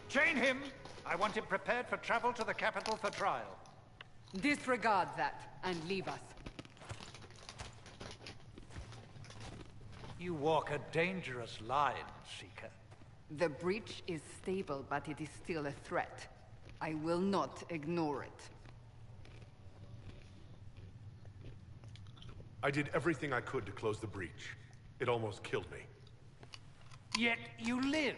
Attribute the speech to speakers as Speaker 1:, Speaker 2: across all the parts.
Speaker 1: Chain him! I want him prepared for travel to the capital for trial.
Speaker 2: Disregard that, and leave us.
Speaker 1: You walk a dangerous line, Seeker.
Speaker 2: The breach is stable, but it is still a threat. I will not ignore it.
Speaker 3: I did everything I could to close the breach. It almost killed me.
Speaker 1: Yet you live.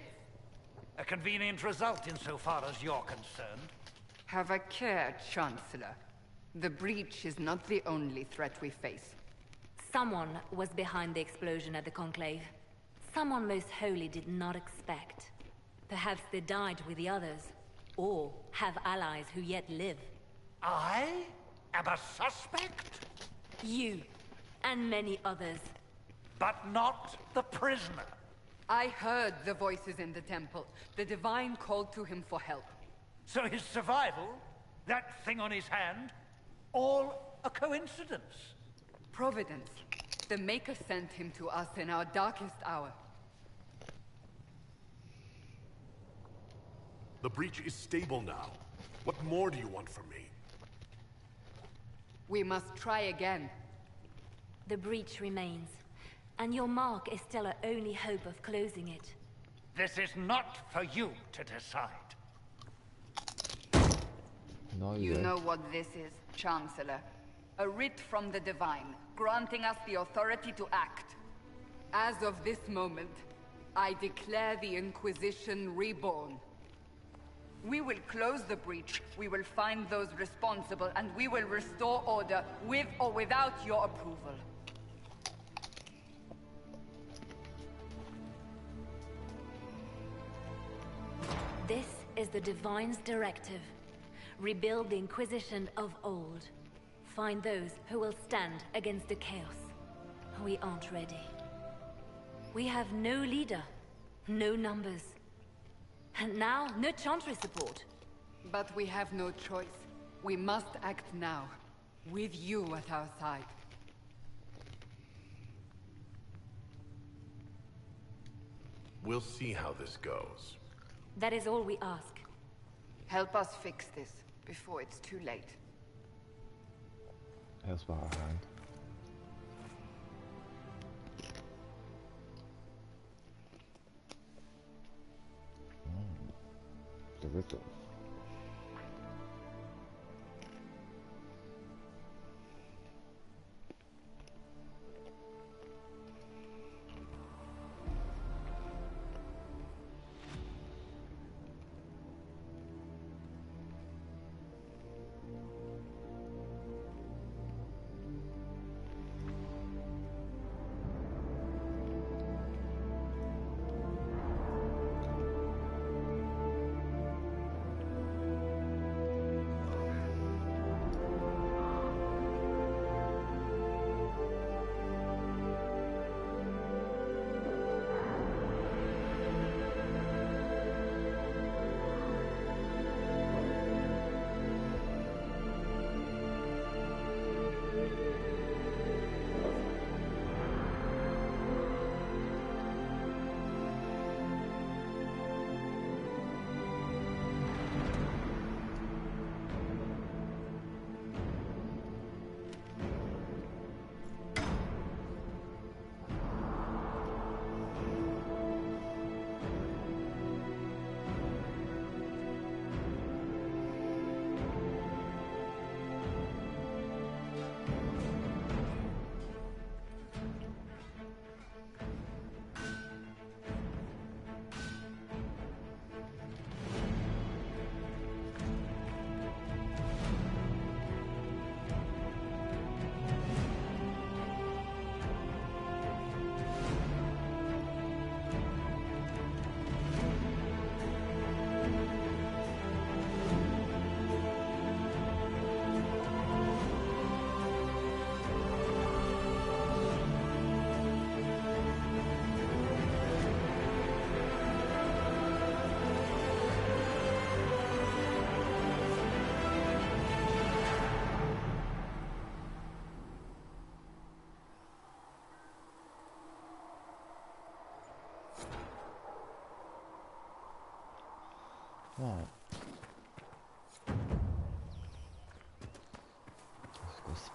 Speaker 1: A convenient result insofar as you're concerned.
Speaker 2: Have a care, Chancellor. The breach is not the only threat we face.
Speaker 4: Someone was behind the explosion at the Conclave. Someone Most Holy did not expect. Perhaps they died with the others, or have allies who yet live.
Speaker 1: I am a suspect?
Speaker 4: You, and many others.
Speaker 1: But not the prisoner.
Speaker 2: I heard the voices in the temple. The Divine called to him for help.
Speaker 1: So his survival, that thing on his hand, all a coincidence?
Speaker 2: Providence. The Maker sent him to us in our darkest hour.
Speaker 3: The breach is stable now. What more do you want from me?
Speaker 2: We must try again.
Speaker 4: The breach remains, and your mark is still our only hope of closing it.
Speaker 1: This is not for you to decide.
Speaker 2: You know what this is, Chancellor. A writ from the Divine, granting us the authority to act. As of this moment, I declare the Inquisition reborn. We will close the breach, we will find those responsible, and we will restore order, with or without your approval.
Speaker 4: This is the Divine's directive. Rebuild the Inquisition of old. Find those who will stand against the chaos. We aren't ready. We have no leader, no numbers. And now, no Chantry support.
Speaker 2: But we have no choice. We must act now, with you at our side.
Speaker 3: We'll see how this goes.
Speaker 4: That is all we ask.
Speaker 2: Help us fix this, before it's too late.
Speaker 5: Heel zware hand. The ritual.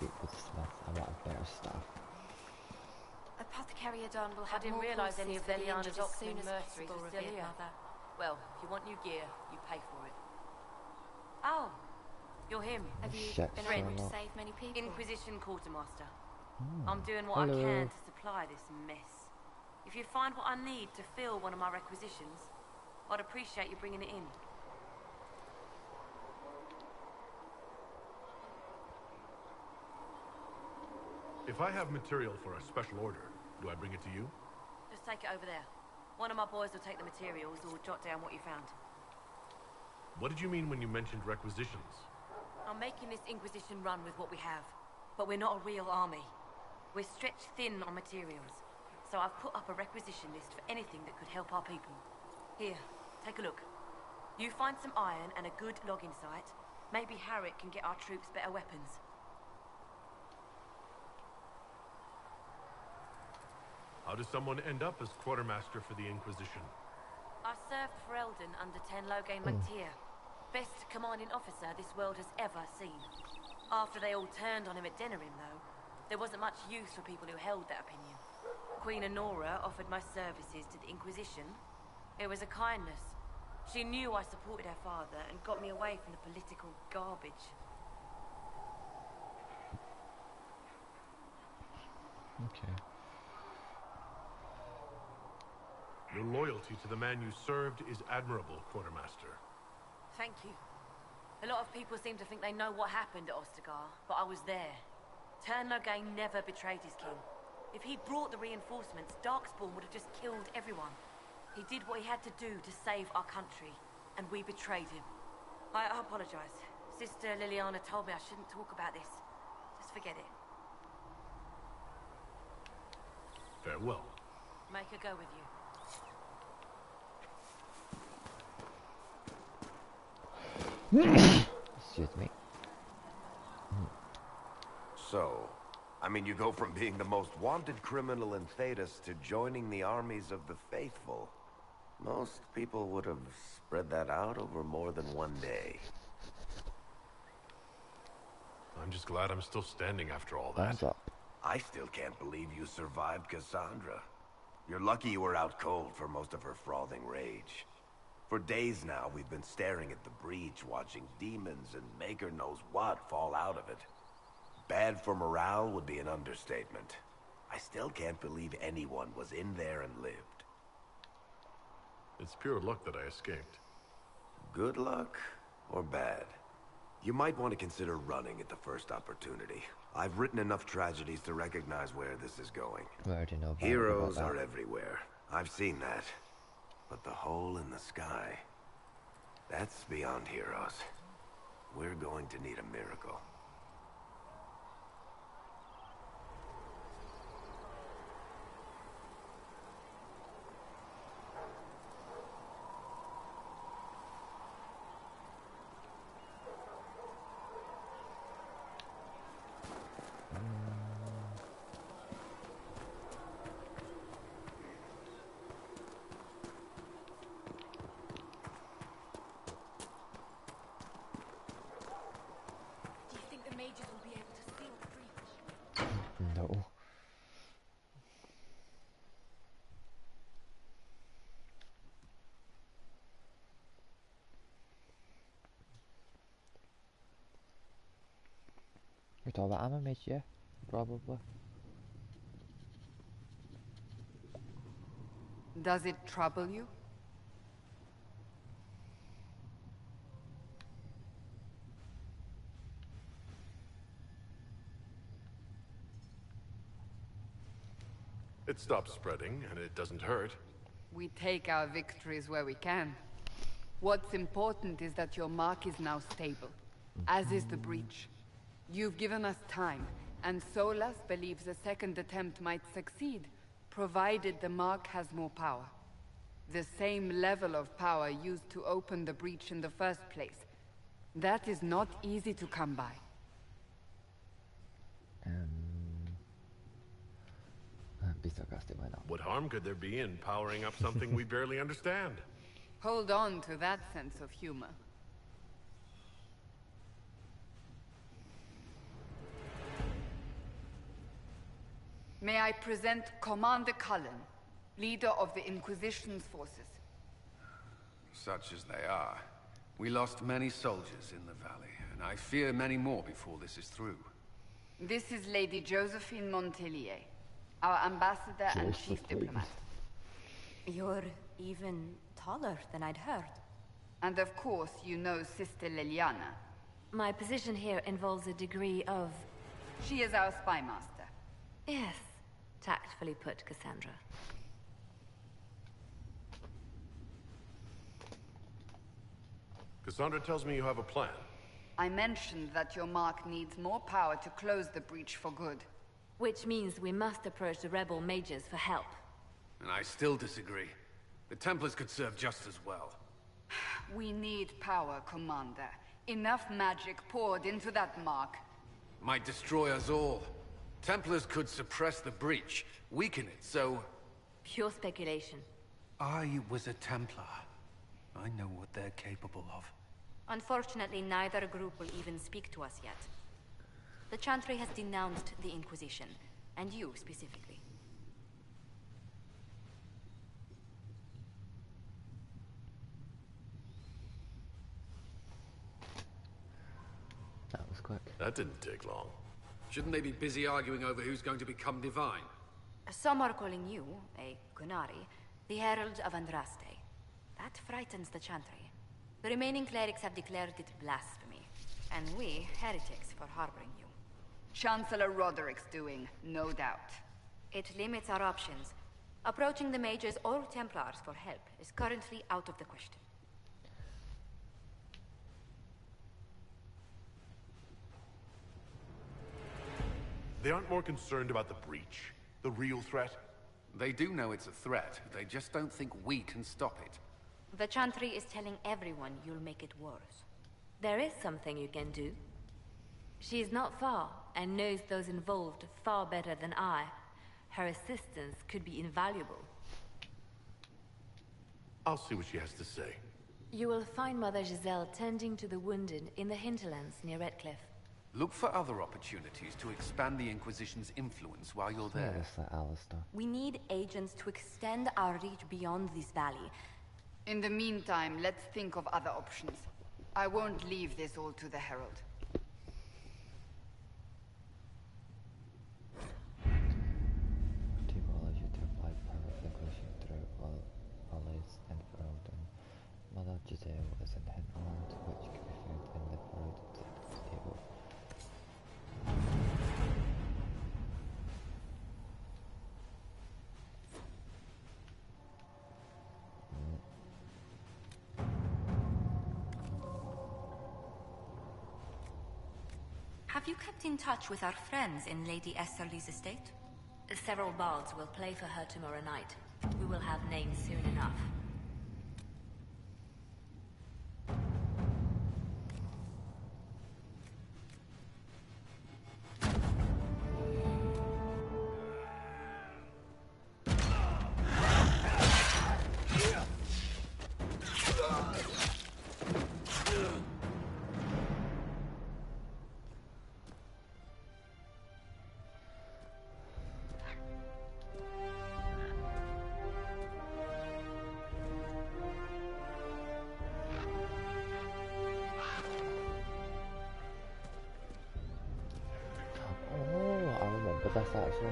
Speaker 5: speak with the smith about better stuff.
Speaker 6: Apothecary Adon will have
Speaker 7: I didn't
Speaker 6: more
Speaker 7: realise any
Speaker 6: courses
Speaker 7: of
Speaker 6: for the
Speaker 7: Leliana's
Speaker 6: injured as soon
Speaker 7: Oxman
Speaker 6: as
Speaker 7: mercenaries
Speaker 6: possible,
Speaker 7: are still
Speaker 6: revered
Speaker 7: here.
Speaker 6: mother.
Speaker 7: Well, if you want new gear, you pay for it. Oh, you're him.
Speaker 6: Have you
Speaker 5: Shit,
Speaker 6: been
Speaker 5: so
Speaker 6: able to
Speaker 5: not.
Speaker 6: save many people?
Speaker 7: Inquisition Quartermaster.
Speaker 5: Hmm.
Speaker 7: I'm doing what I
Speaker 5: Hello.
Speaker 7: can to supply this mess. If you find what I need to fill one of my requisitions, I'd appreciate you bringing it in.
Speaker 3: If I have material for a special order, do I bring it to you?
Speaker 7: Just take it over there. One of my boys will take the materials or jot down what you found.
Speaker 3: What did you mean when you mentioned requisitions?
Speaker 7: I'm making this Inquisition run with what we have, but we're not a real army. We're stretched thin on materials, so I've put up a requisition list for anything that could help our people. Here, take a look. You find some iron and a good logging site, maybe Harriet can get our troops better weapons.
Speaker 3: How does someone end up as quartermaster for the Inquisition?
Speaker 7: I served for Eldon under Ten Loghain MacTier. Best commanding officer this world has ever seen. After they all turned on him at Denerim, though, there wasn't much use for people who held that opinion. Queen Honora offered my services to the Inquisition. It was a kindness. She knew I supported her father and got me away from the political garbage.
Speaker 5: Okay.
Speaker 3: Your loyalty to the man you served is admirable, Quartermaster.
Speaker 7: Thank you. A lot of people seem to think they know what happened at Ostagar, but I was there. Tern Loghain never betrayed his king. If he'd brought the reinforcements, Darkspawn would have just killed everyone. He did what he had to do to save our country, and we betrayed him. I apologize. Sister Liliana told me I shouldn't talk about this. Just forget it.
Speaker 3: Farewell.
Speaker 7: Make her go with you.
Speaker 5: Excuse me.
Speaker 8: So, I mean, you go from being the most wanted criminal in Thedas to joining the armies of the faithful. Most people would have spread that out over more than one day.
Speaker 3: I'm just glad I'm still standing after all that.
Speaker 5: Thumbs up.
Speaker 8: I still can't believe you survived Cassandra. You're lucky you were out cold for most of her frothing rage. For days now, we've been staring at the breach, watching demons and maker knows what fall out of it. Bad for morale would be an understatement. I still can't believe anyone was in there and lived.
Speaker 3: It's pure luck that I escaped.
Speaker 8: Good luck or bad? You might want to consider running at the first opportunity. I've written enough tragedies to recognize where this is going.
Speaker 5: We already know about
Speaker 8: Heroes
Speaker 5: that.
Speaker 8: are everywhere. I've seen that. But the hole in the sky, that's beyond heroes. We're going to need a miracle.
Speaker 6: Do you think the mages will be able to seal the breach?
Speaker 5: No. With all the ammo, mate, yeah, probably.
Speaker 2: Does it trouble you?
Speaker 3: It stops spreading, and it doesn't hurt.
Speaker 2: We take our victories where we can. What's important is that your mark is now stable, as is the breach. You've given us time, and Solas believes a second attempt might succeed, provided the mark has more power. The same level of power used to open the breach in the first place. That is not easy to come by.
Speaker 5: Be sarcastic, why not?
Speaker 3: What harm could there be in powering up something we barely understand?
Speaker 2: Hold on to that sense of humor. May I present Commander Cullen, leader of the Inquisition's forces.
Speaker 9: Such as they are. We lost many soldiers in the valley, and I fear many more before this is through.
Speaker 2: This is Lady Josephine Montelier, our ambassador and chief diplomat.
Speaker 6: You're even taller than I'd heard.
Speaker 2: And of course, you know Sister Liliana.
Speaker 4: My position here involves a degree of...
Speaker 2: She is our spy master.
Speaker 4: Yes, tactfully put, Cassandra.
Speaker 3: Cassandra tells me you have a plan.
Speaker 2: I mentioned that your mark needs more power to close the breach for good.
Speaker 4: Which means we must approach the rebel mages for help.
Speaker 9: And I still disagree. The Templars could serve just as well.
Speaker 2: We need power, Commander. Enough magic poured into that mark.
Speaker 9: Might destroy us all. Templars could suppress the breach, weaken it, so...
Speaker 4: Pure speculation.
Speaker 9: I was a Templar. I know what they're capable of.
Speaker 6: Unfortunately, neither group will even speak to us yet. The Chantry has denounced the Inquisition, and you specifically.
Speaker 5: That was quick.
Speaker 3: That didn't take long.
Speaker 9: Shouldn't they be busy arguing over who's going to become divine?
Speaker 6: Some are calling you, a Gunari, the Herald of Andraste. That frightens the Chantry. The remaining clerics have declared it blasphemy, and we, heretics, for harboring you.
Speaker 2: Chancellor Roderick's doing, no doubt.
Speaker 6: It limits our options. Approaching the mages or Templars for help is currently out of the question.
Speaker 3: They aren't more concerned about the breach. The real threat?
Speaker 9: They do know it's a threat. They just don't think we can stop it.
Speaker 6: The Chantry is telling everyone you'll make it worse.
Speaker 4: There is something you can do. She is not far, and knows those involved far better than I. Her assistance could be invaluable.
Speaker 3: I'll see what she has to say.
Speaker 4: You will find Mother Giselle tending to the wounded in the hinterlands near Redcliffe.
Speaker 9: Look for other opportunities to expand the Inquisition's influence while you're
Speaker 5: Yeah,
Speaker 9: there.
Speaker 5: that's like Alistair.
Speaker 6: We need agents to extend our reach beyond this valley.
Speaker 2: In the meantime, let's think of other options. I won't leave this all to the Herald.
Speaker 5: Table allows you to apply power of Inquisition through all is unfurled, and Mother Giselle is in hinterland, which can be found in the furrowed table.
Speaker 6: Have you kept in touch with our friends in Lady Esterly's estate?
Speaker 4: Several bards will play for her tomorrow night. We will have names soon enough.
Speaker 5: Oh, I remember this actually.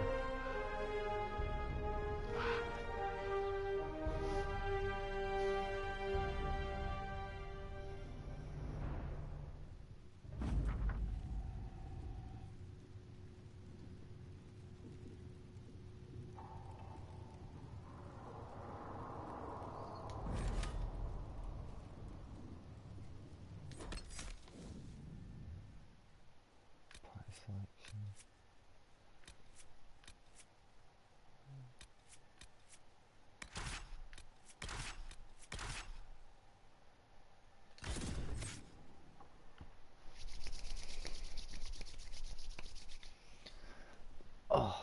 Speaker 5: Party selection. Oh.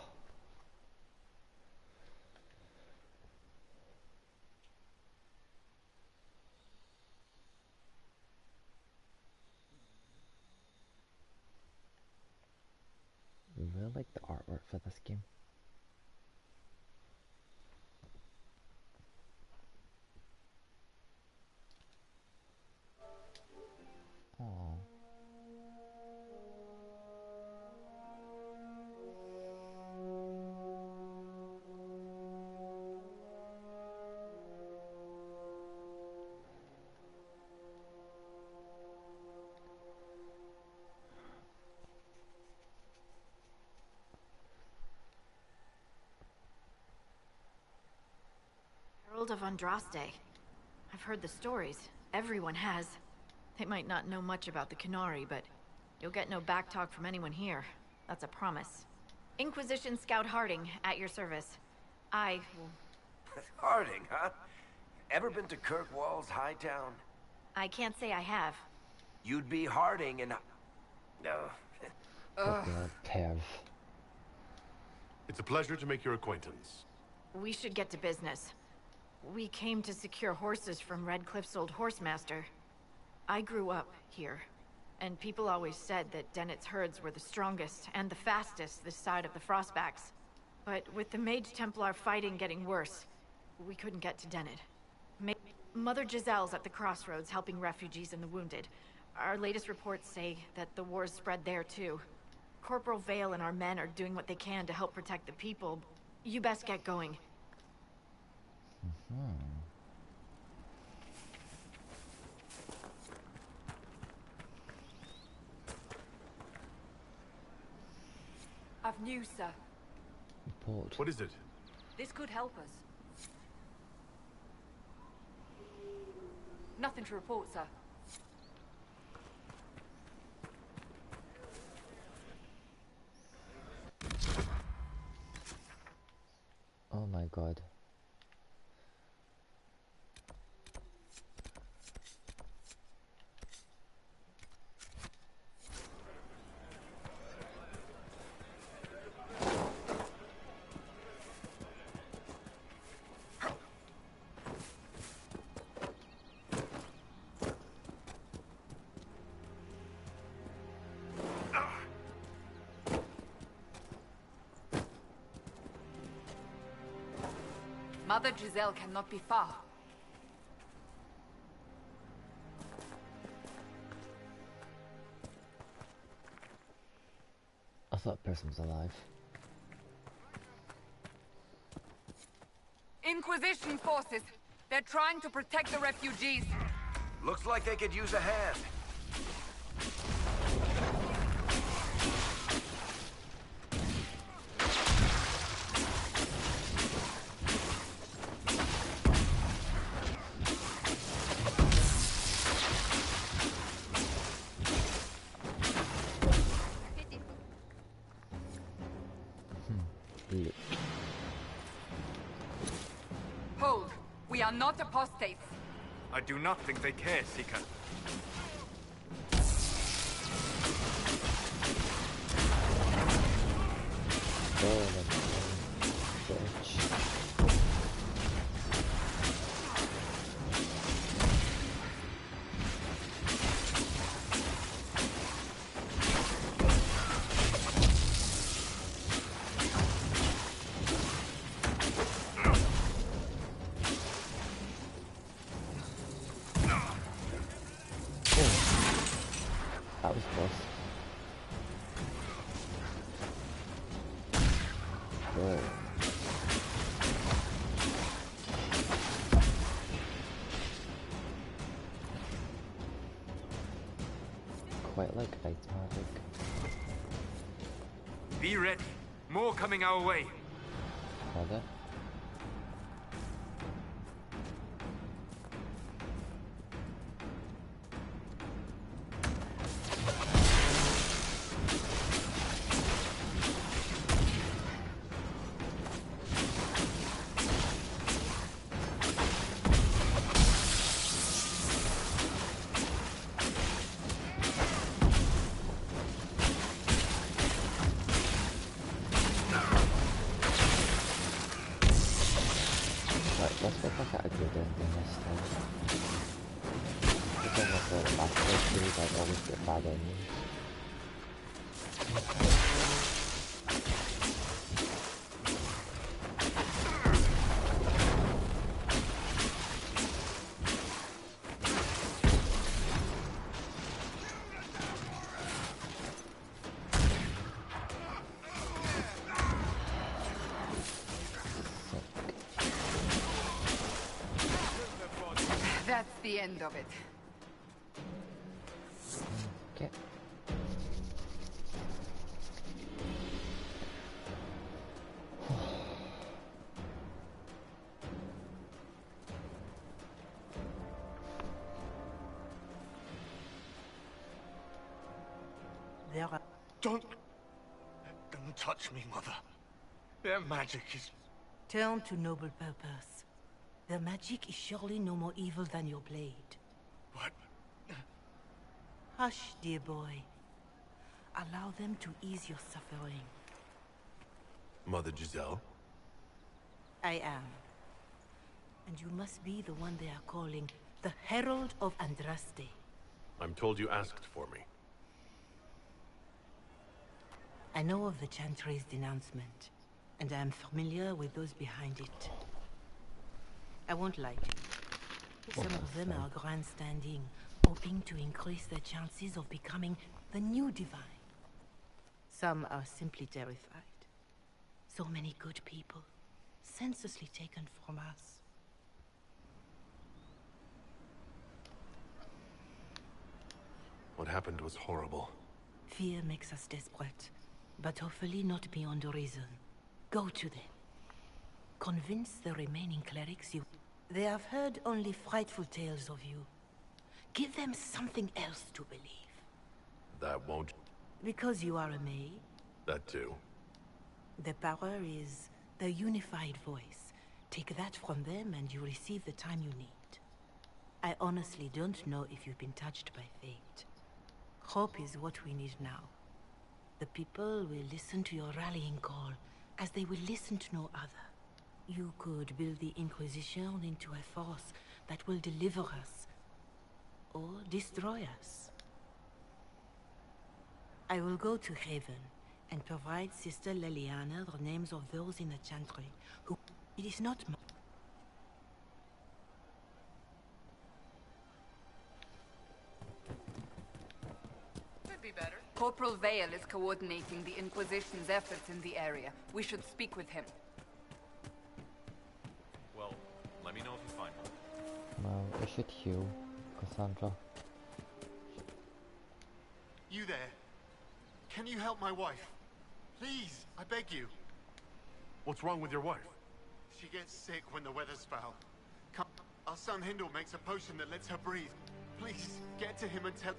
Speaker 5: I really like the artwork for this game.
Speaker 10: Herald of Andraste. I've heard the stories. Everyone has. They might not know much about the Qunari, but you'll get no backtalk from anyone here. That's a promise. Inquisition Scout Harding, at your service. I will...
Speaker 8: Harding, huh? Ever been to Kirkwall's Hightown?
Speaker 10: I can't say I have.
Speaker 8: You'd be Harding and... No.
Speaker 3: It's a pleasure to make your acquaintance.
Speaker 10: We should get to business. We came to secure horses from Redcliffe's old horsemaster. I grew up here, and people always said that Dennett's herds were the strongest and the fastest this side of the Frostbacks. But with the Mage Templar fighting getting worse, we couldn't get to Dennett. Mother Giselle's at the crossroads helping refugees and the wounded. Our latest reports say that the war's spread there too. Corporal Vale and our men are doing what they can to help protect the people. You best get going.
Speaker 2: I've news, sir.
Speaker 5: Report.
Speaker 3: What is it?
Speaker 2: This could help us. Nothing to report, sir.
Speaker 5: Oh my god.
Speaker 2: Mother Giselle cannot be far.
Speaker 5: I thought the person was alive.
Speaker 2: Inquisition forces. They're trying to protect the refugees.
Speaker 8: Looks like they could use a hand.
Speaker 2: Hold. We are not apostates.
Speaker 11: I do not think they care, Seeker.
Speaker 5: That was close. Whoa. Quite like ice magic.
Speaker 11: Be ready. More coming our way.
Speaker 5: Are there? Let's get back at a good ending this time. It's almost like the master series, I always get bad endings.
Speaker 2: That's the end of it.
Speaker 5: Okay.
Speaker 12: There are...
Speaker 13: Don't touch me, Mother. Their magic is...
Speaker 12: Turn to noble purpose. Their magic is surely no more evil than your blade.
Speaker 13: What?
Speaker 12: Hush, dear boy. Allow them to ease your suffering.
Speaker 3: Mother Giselle?
Speaker 12: I am. And you must be the one they are calling the Herald of Andraste.
Speaker 3: I'm told you asked for me.
Speaker 12: I know of the Chantry's denouncement, and I am familiar with those behind it. I won't lie to you. Some of them are grandstanding, hoping to increase their chances of becoming the new divine. Some are simply terrified. So many good people, senselessly taken from us.
Speaker 3: What happened was horrible.
Speaker 12: Fear makes us desperate, but hopefully not beyond reason. Go to them. Convince the remaining clerics you... They have heard only frightful tales of you. Give them something else to believe.
Speaker 3: That won't...
Speaker 12: Because you are a mage?
Speaker 3: That too.
Speaker 12: The power is the unified voice. Take that from them and you receive the time you need. I honestly don't know if you've been touched by fate. Hope is what we need now. The people will listen to your rallying call, as they will listen to no other. You could build the Inquisition into a force that will deliver us, or destroy us. I will go to Haven, and provide Sister Leliana the names of those in the Chantry, who... It is not my...
Speaker 2: Corporal Vale is coordinating the Inquisition's efforts in the area. We should speak with him.
Speaker 11: Well, let me know if you find one.
Speaker 5: Well, we should heal Cassandra.
Speaker 13: You there? Can you help my wife? Please, I beg you.
Speaker 3: What's wrong with your wife?
Speaker 13: She gets sick when the weather's foul. Come, our son Hindle makes a potion that lets her breathe. Please, get to him and tell...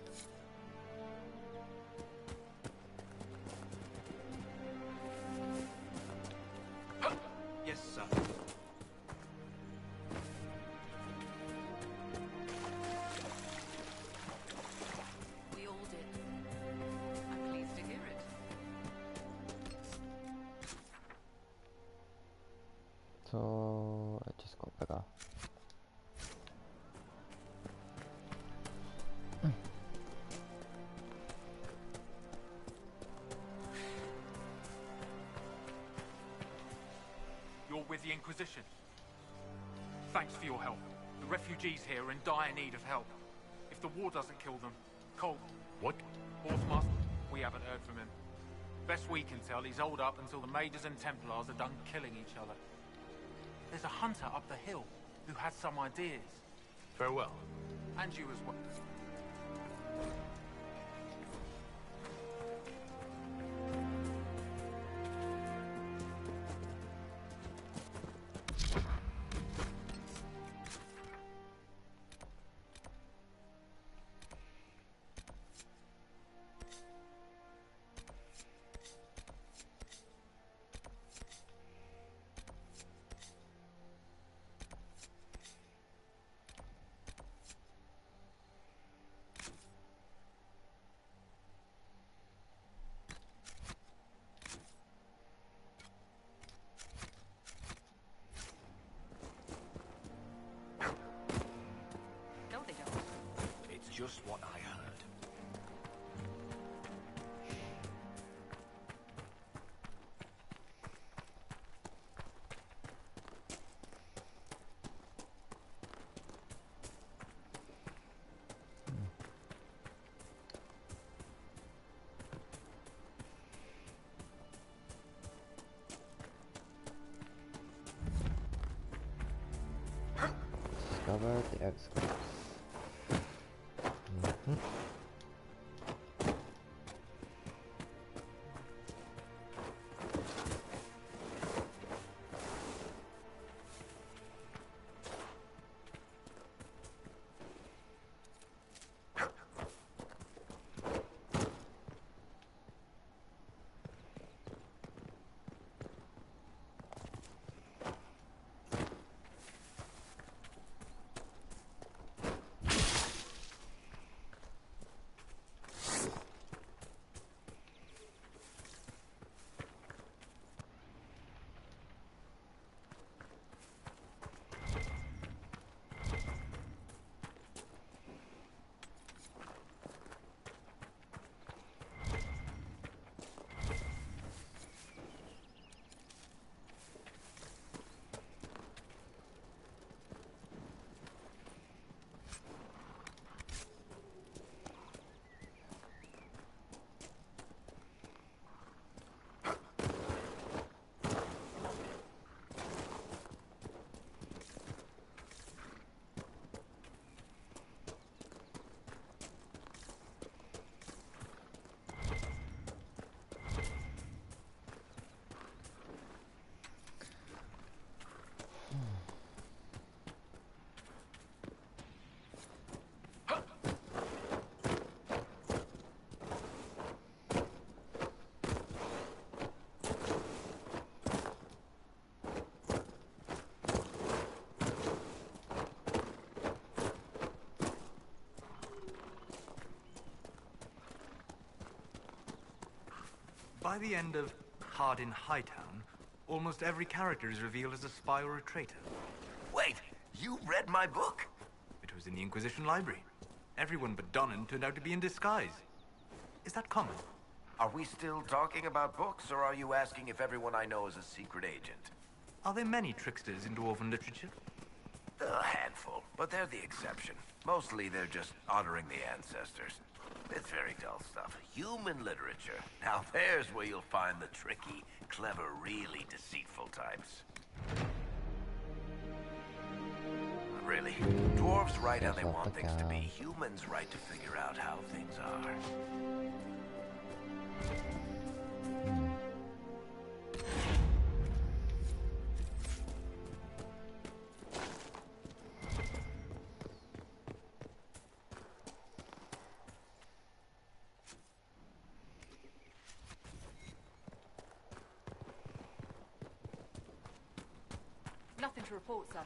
Speaker 11: Yes, sir.
Speaker 2: We all did. I'm pleased to hear it.
Speaker 5: So I just got bigger.
Speaker 11: You're with the Inquisition. Thanks for your help. The refugees here are in dire need of help. If the war doesn't kill them, Cole...
Speaker 3: What?
Speaker 11: Horsemaster? We haven't heard from him. Best we can tell, he's holed up until the Mages and Templars are done killing each other. There's a hunter up the hill who has some ideas.
Speaker 3: Farewell.
Speaker 11: And you as well.
Speaker 1: Just what I heard.
Speaker 5: Discover the X-Course.
Speaker 14: By the end of Hard in Hightown, almost every character is revealed as a spy or a traitor.
Speaker 8: Wait, you read my book?
Speaker 14: It was in the Inquisition library. Everyone but Donnan turned out to be in disguise. Is that common?
Speaker 8: Are we still talking about books, or are you asking if everyone I know is a secret agent?
Speaker 14: Are there many tricksters in dwarven literature?
Speaker 8: A handful, but they're the exception. Mostly they're just honoring the ancestors. It's very dull stuff. Human literature. Now there's where you'll find the tricky, clever, really deceitful types. Really, dwarves write how they want things to be. Humans write to figure out how things are.
Speaker 2: Nothing to report, sir.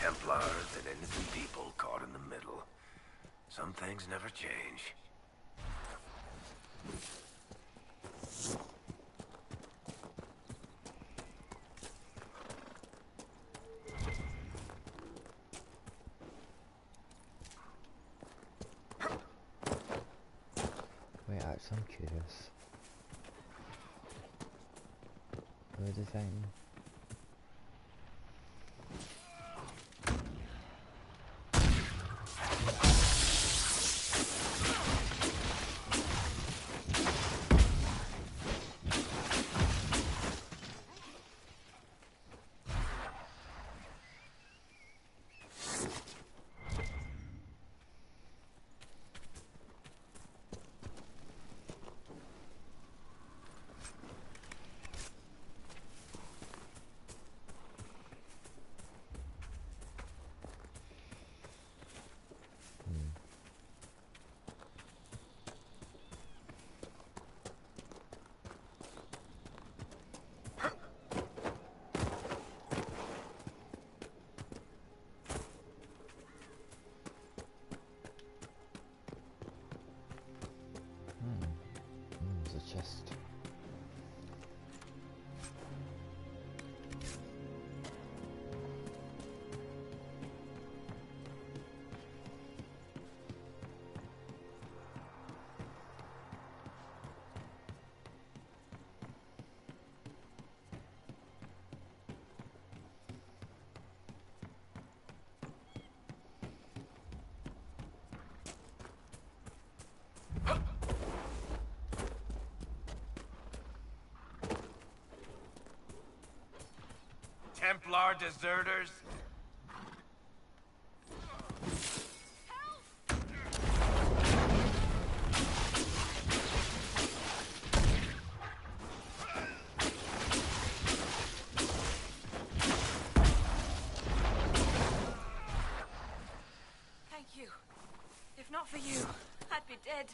Speaker 8: Templars and innocent people caught in the middle. Some things never change.
Speaker 5: Wait, actually, I'm curious. The design.
Speaker 8: Templar deserters?
Speaker 7: Thank you. If not for you, I'd be dead.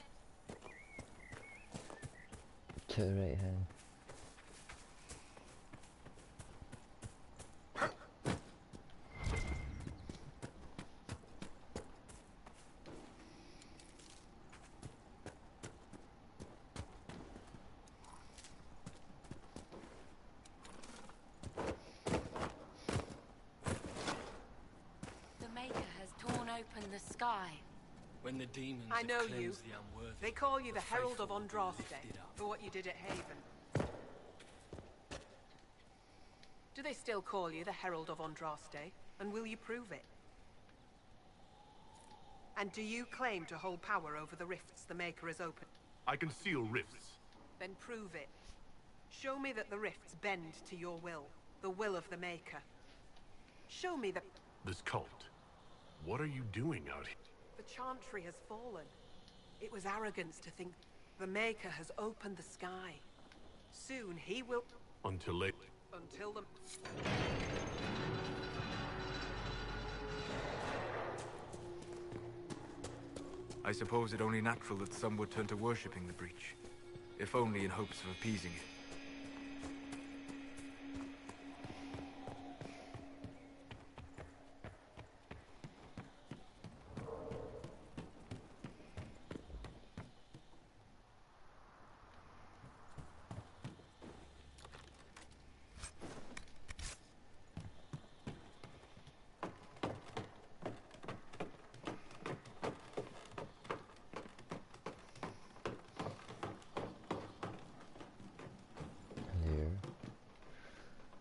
Speaker 5: To the right hand.
Speaker 7: The Maker has torn open the sky.
Speaker 15: When the demons
Speaker 16: I know
Speaker 15: have
Speaker 16: you.
Speaker 15: cleansed the unworthy,
Speaker 16: They call you the Herald of
Speaker 15: faithful will be
Speaker 16: Andraste
Speaker 15: lifted up.
Speaker 16: for what you did at Haven. Do they still call you the Herald of Andraste? And will you prove it? And do you claim to hold power over the rifts the Maker has opened?
Speaker 3: I can seal rifts.
Speaker 16: Then prove it. Show me that the rifts bend to your will, the will of the Maker. Show me that
Speaker 3: This cult. What are you doing out here?
Speaker 16: the Chantry has fallen. It was arrogance to think the Maker has opened the sky. Soon he will...
Speaker 3: Until late.
Speaker 16: Until the...
Speaker 14: I suppose it only natural that some would turn to worshipping the breach, if only in hopes of appeasing it.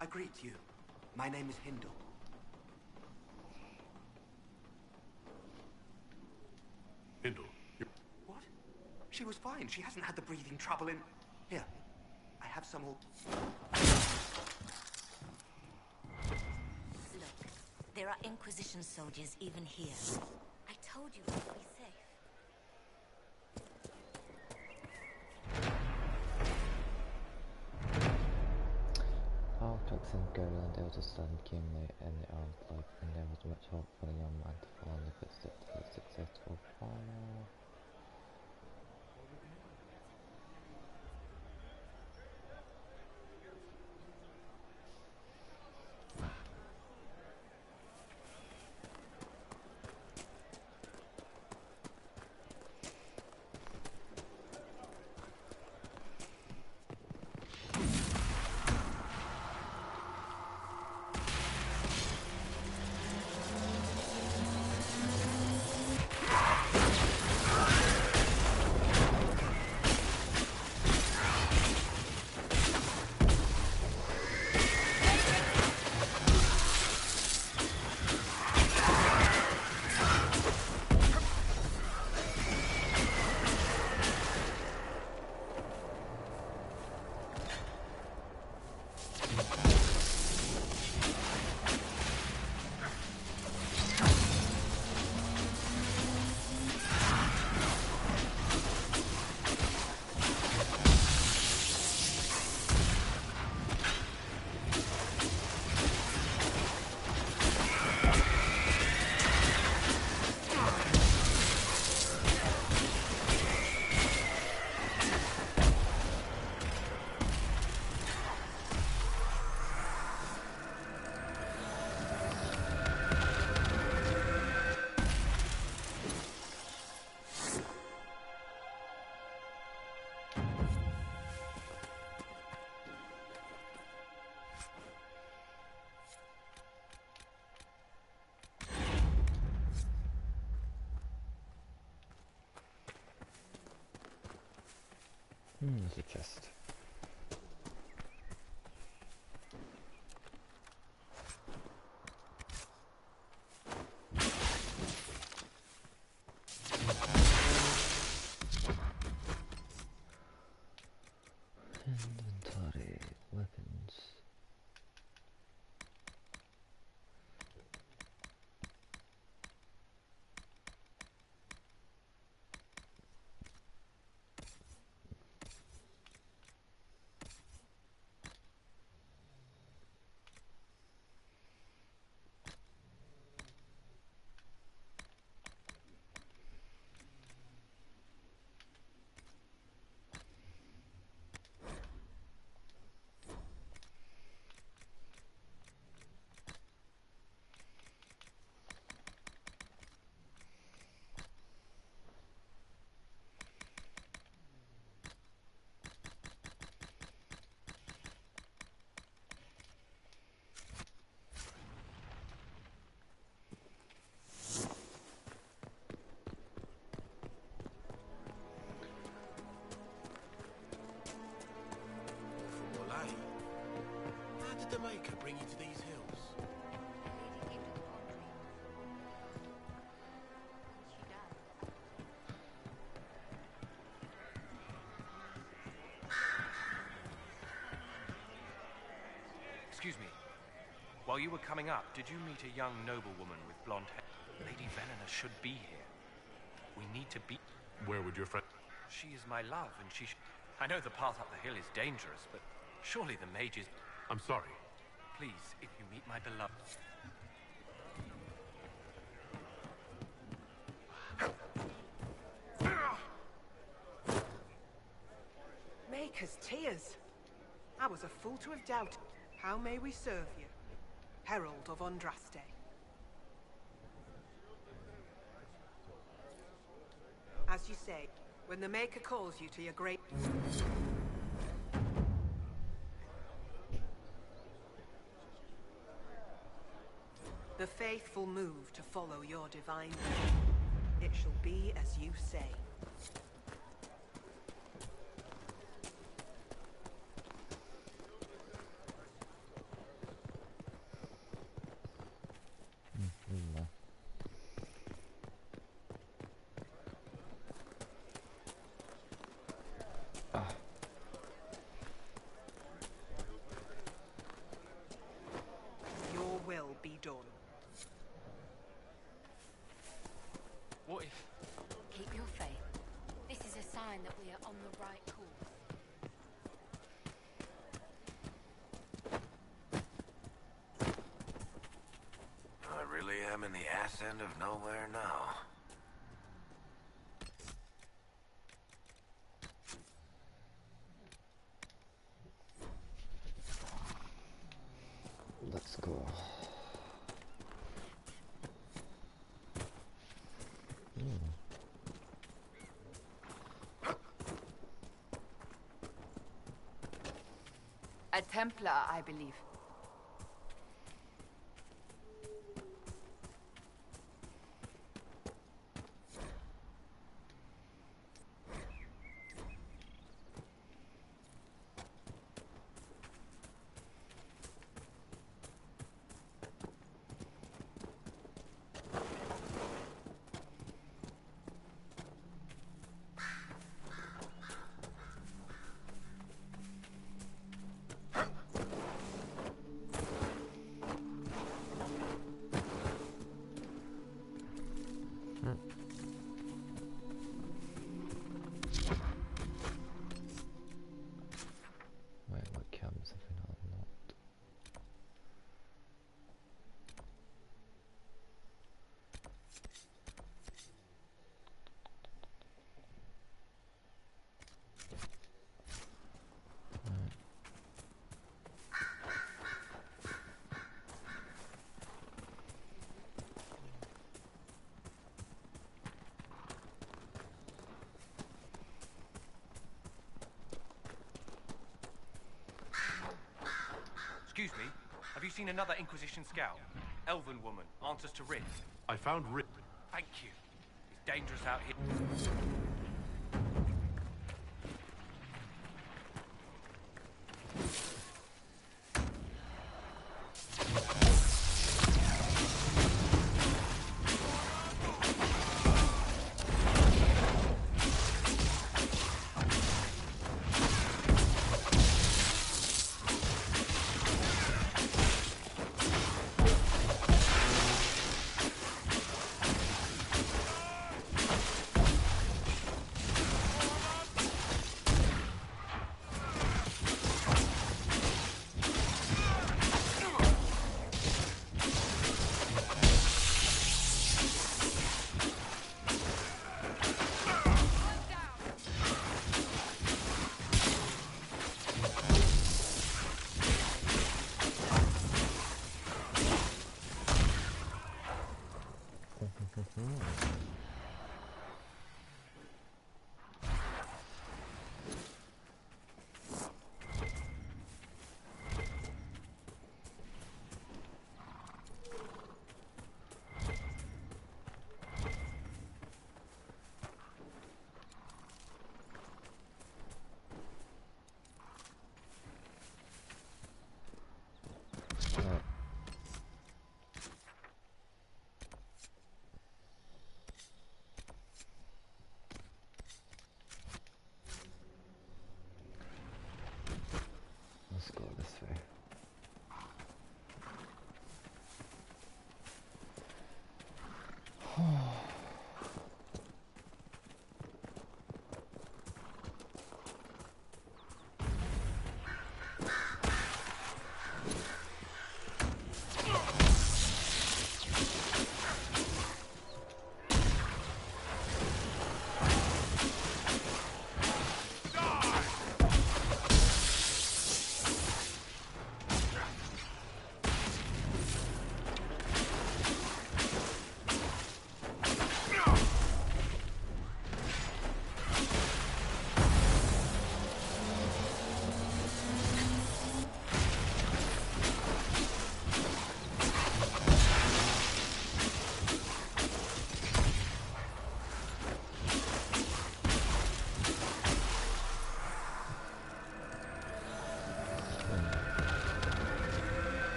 Speaker 17: I greet you. My name is Hindle.
Speaker 3: Hindle.
Speaker 17: What? She was fine. She hasn't had the breathing trouble in... Here. I have some all...
Speaker 6: Look, there are Inquisition soldiers even here. I told you it would be safe.
Speaker 5: Arctics and Goland eldest son came late in the armed life, and there was much hope for the young man to follow in the footsteps of a successful farmer. There's a chest. Inventory, weapons.
Speaker 15: Maker bring you to these hills?
Speaker 18: Excuse me. While you were coming up, did you meet a young noblewoman with blonde hair? Lady Venena should be here. We need to be...
Speaker 3: Where would your friend...
Speaker 18: She is my love, and she... I know the path up the hill is dangerous, but surely the mage is...
Speaker 3: I'm sorry.
Speaker 18: Please, if you meet my beloved...
Speaker 16: Maker's tears. I was a fool to have doubted. How may we serve you? Herald of Andraste. As you say, when the Maker calls you to your great... The faithful move to follow your divine will. It shall be as you say. Your will be done.
Speaker 18: What if...
Speaker 6: Keep your faith. This is a sign that we are on the right course.
Speaker 8: I really am in the ass end of nowhere now.
Speaker 5: Let's go.
Speaker 2: A Templar, I believe.
Speaker 5: Wait, what comes if we're not unlocked?
Speaker 18: Excuse me, have you seen another Inquisition scout? Elven woman, answers to Rick.
Speaker 3: I found Rick.
Speaker 18: Thank you. It's dangerous out here.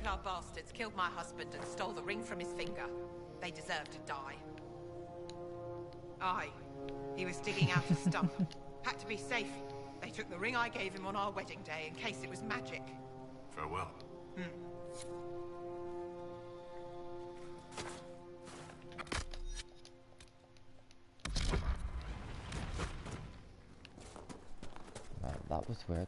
Speaker 19: Hrothgar bastards killed my husband and stole the ring from his finger. They deserve to die. Aye. He was digging out a stump. Had to be safe. They took the ring I gave him on our wedding day in case it was magic.
Speaker 3: Farewell.
Speaker 5: That was weird.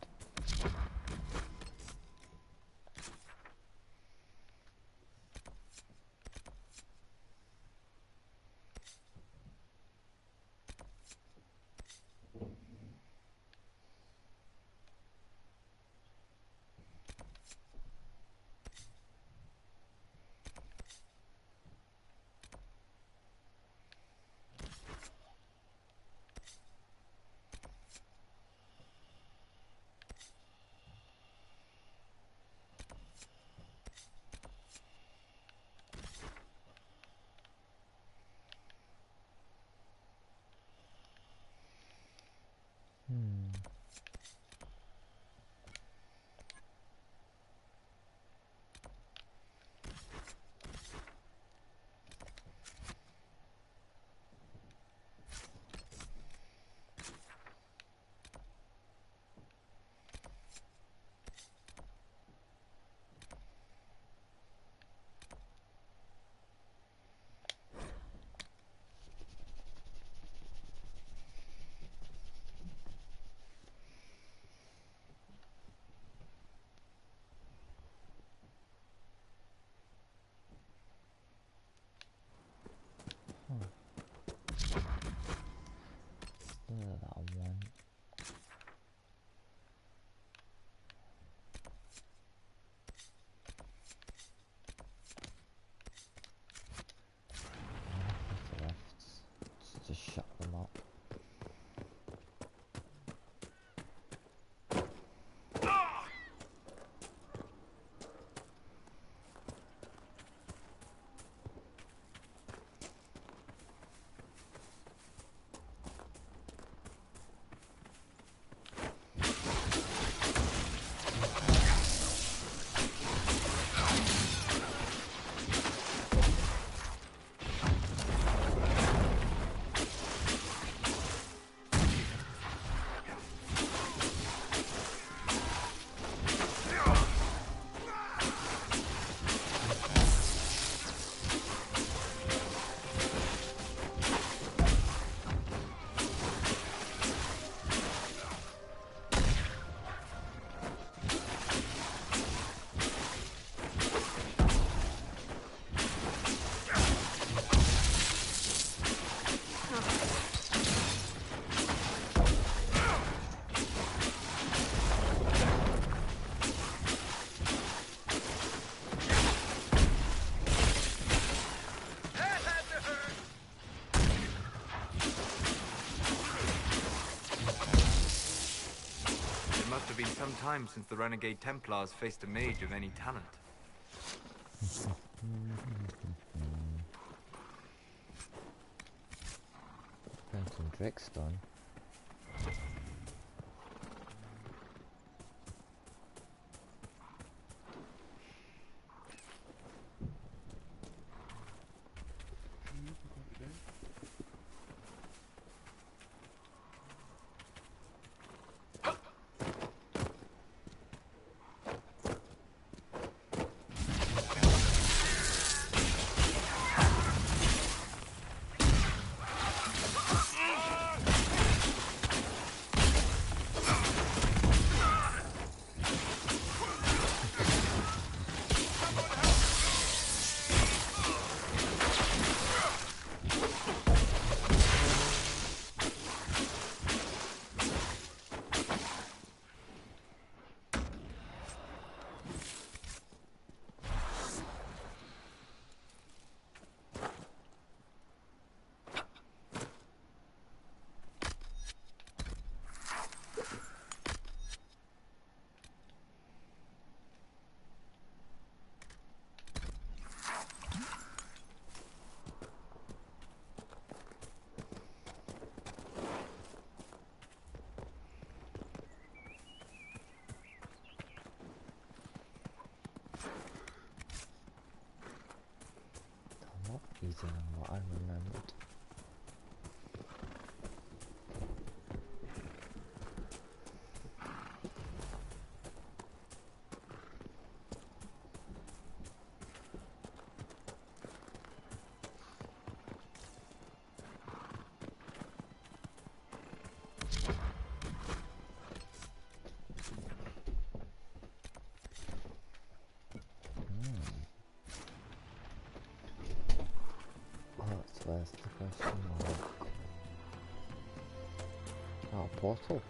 Speaker 5: That one. The rifts. Just shut them up.
Speaker 14: Some time since the Renegade Templars faced a mage of any talent.
Speaker 5: Found some Dragstone. Question mark. Oh, portal.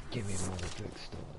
Speaker 5: Give me another brickstone.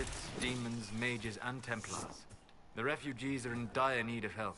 Speaker 14: bandits, demons, mages, and Templars. The refugees are in dire need of help.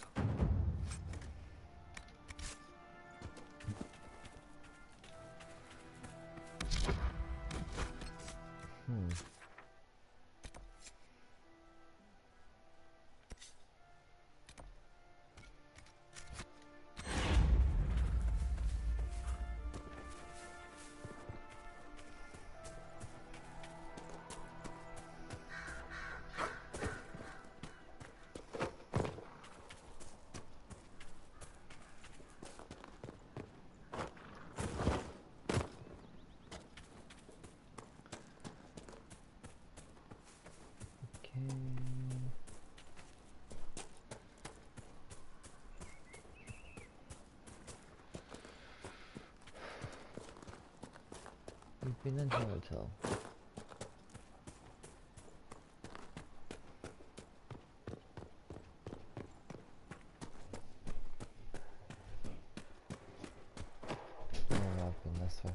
Speaker 5: We've been into a hotel. Oh, I've been this way.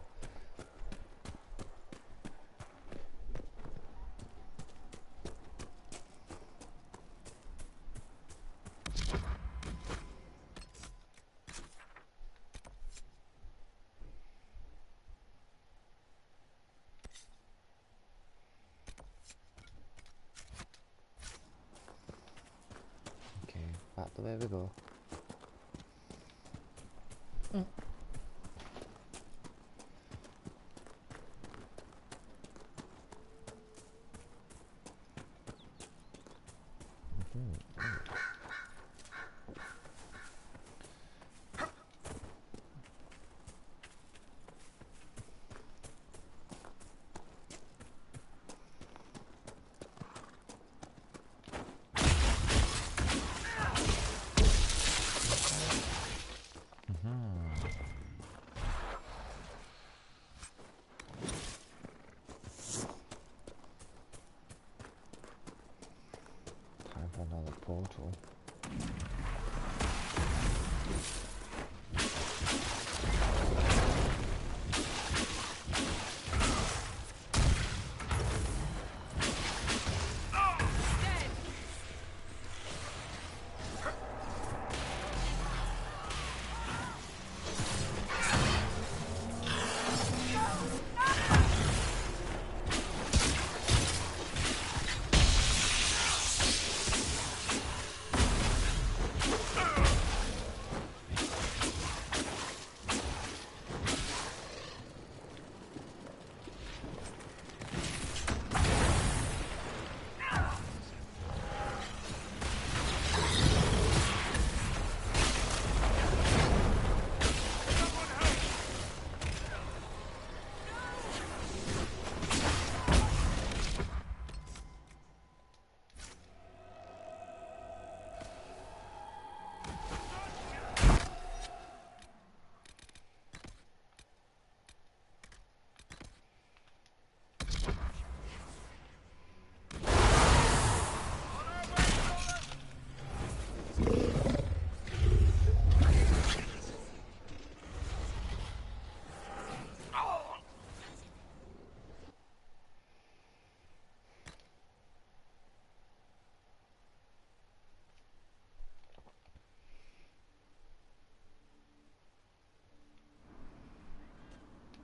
Speaker 5: Back the way we go. Another portal.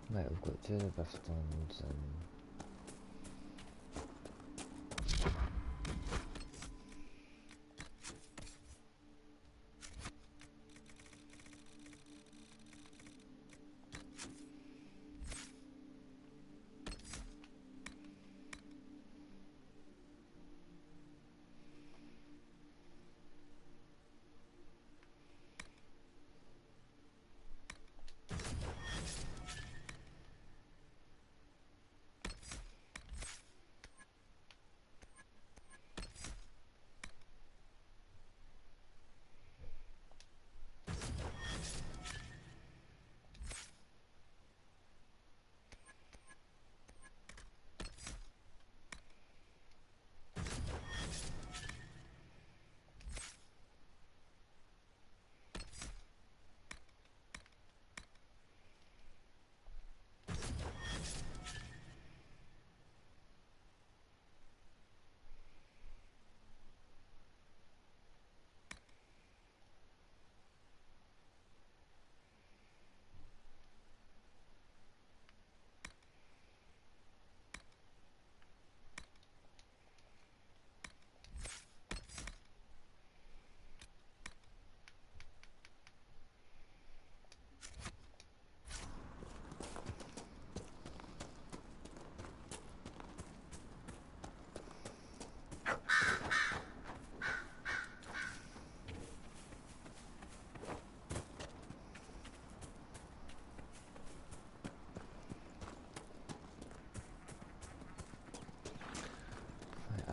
Speaker 5: Right, we've got two of the Bifstones and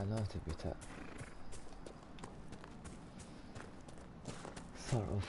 Speaker 5: I know to beat it. Sort of.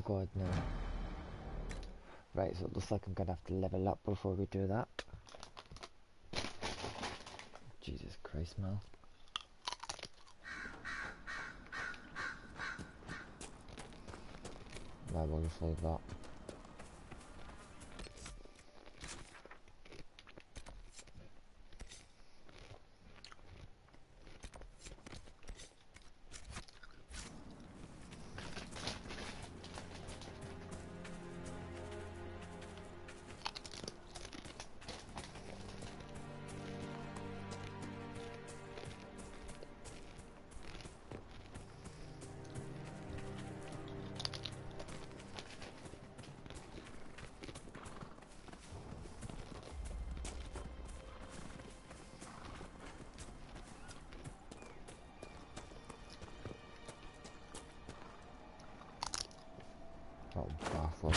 Speaker 5: God, no. Right, so it looks like I'm gonna have to level up before we do that. Jesus Christ, Mel. Right, we'll just leave that. Oh, baffled.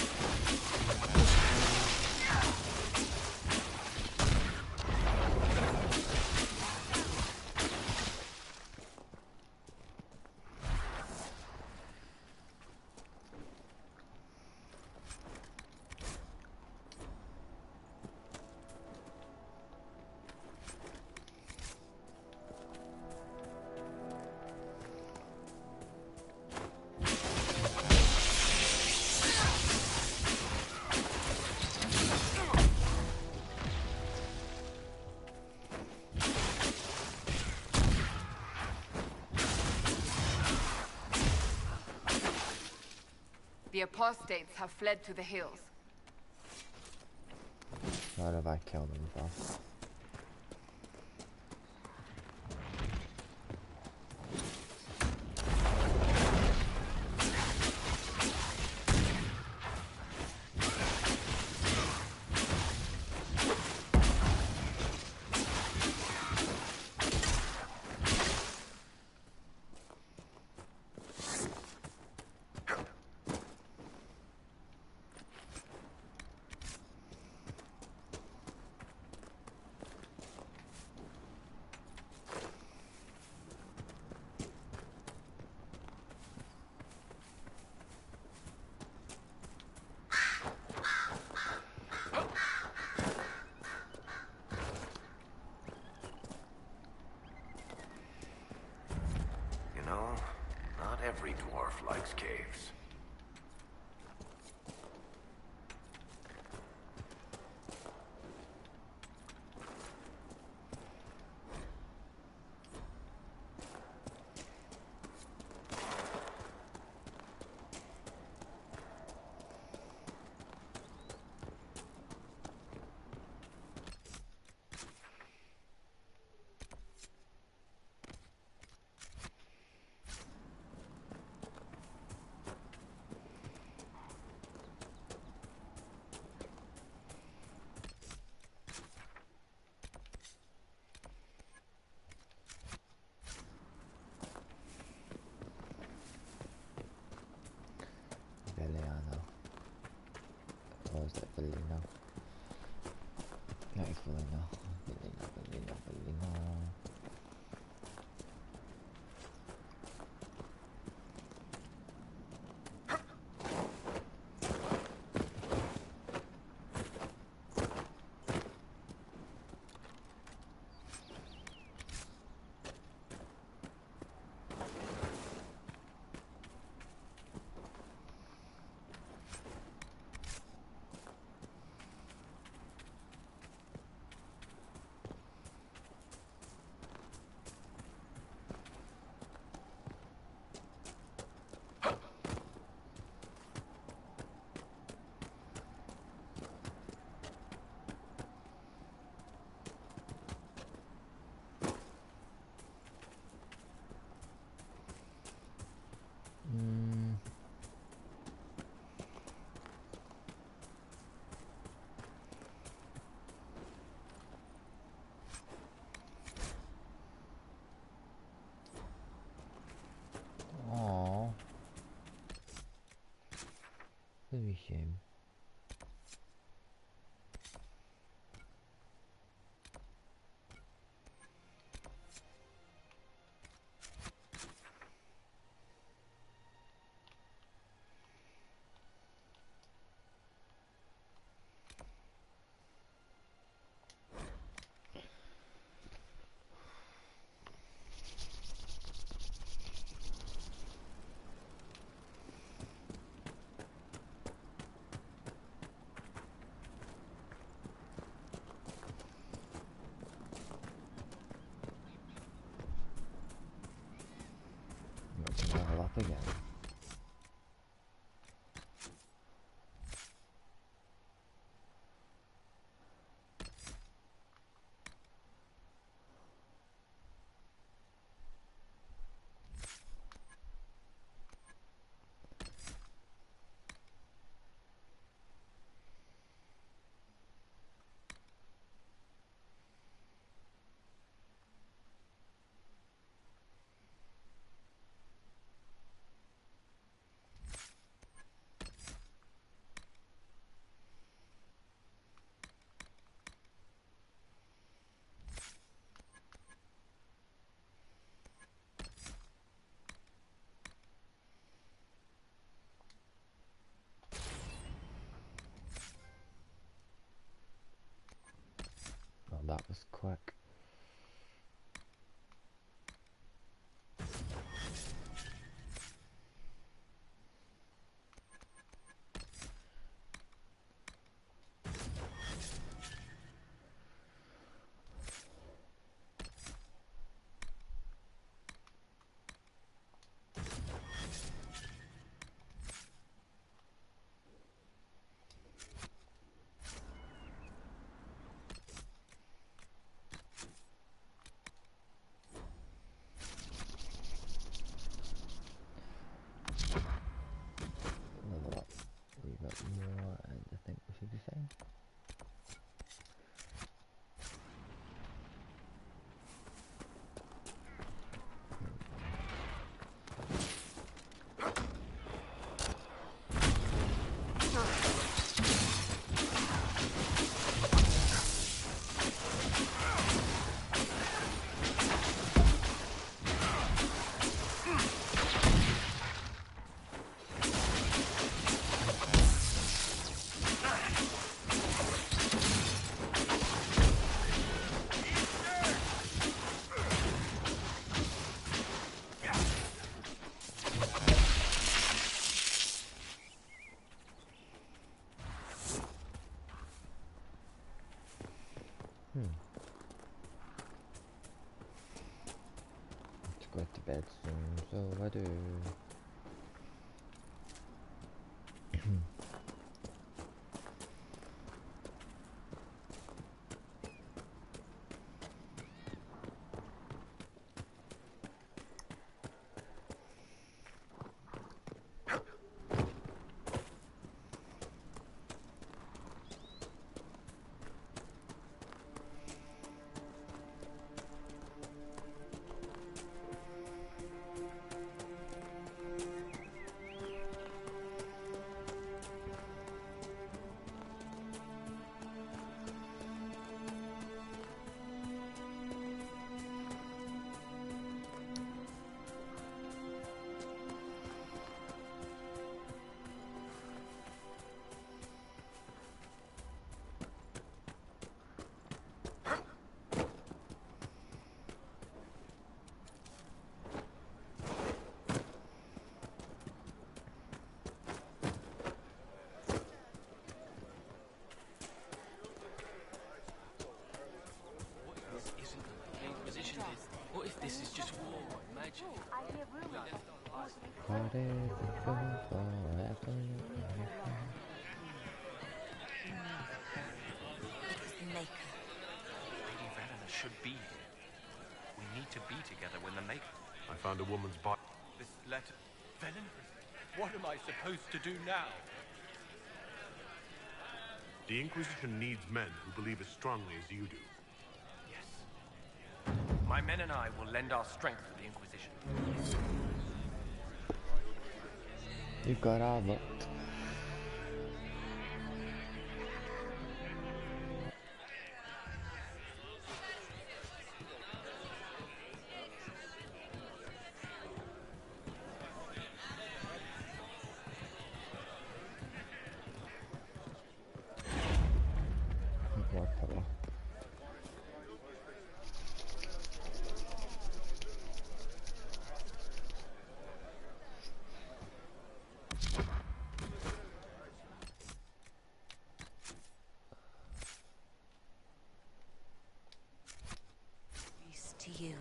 Speaker 2: The apostates have fled to the hills.
Speaker 5: How did I kill them first?
Speaker 8: Every dwarf likes caves.
Speaker 5: was like Bellino. No, it's Bellino. Bellino. Very shame. Level up again. That was quick. Level up a wee bit more and I think we should be fine. Let's go to bed soon, so I do. What is it for?
Speaker 6: Maker.
Speaker 18: Lady Venena should be here. We need to be together when the Maker...
Speaker 3: I found a woman's body.
Speaker 18: This letter... Venena? What am I supposed to do now?
Speaker 3: The Inquisition needs men who believe as strongly as you do.
Speaker 18: Yes. My men and I will lend our strength to the Inquisition.
Speaker 5: You've got our luck.
Speaker 6: To you.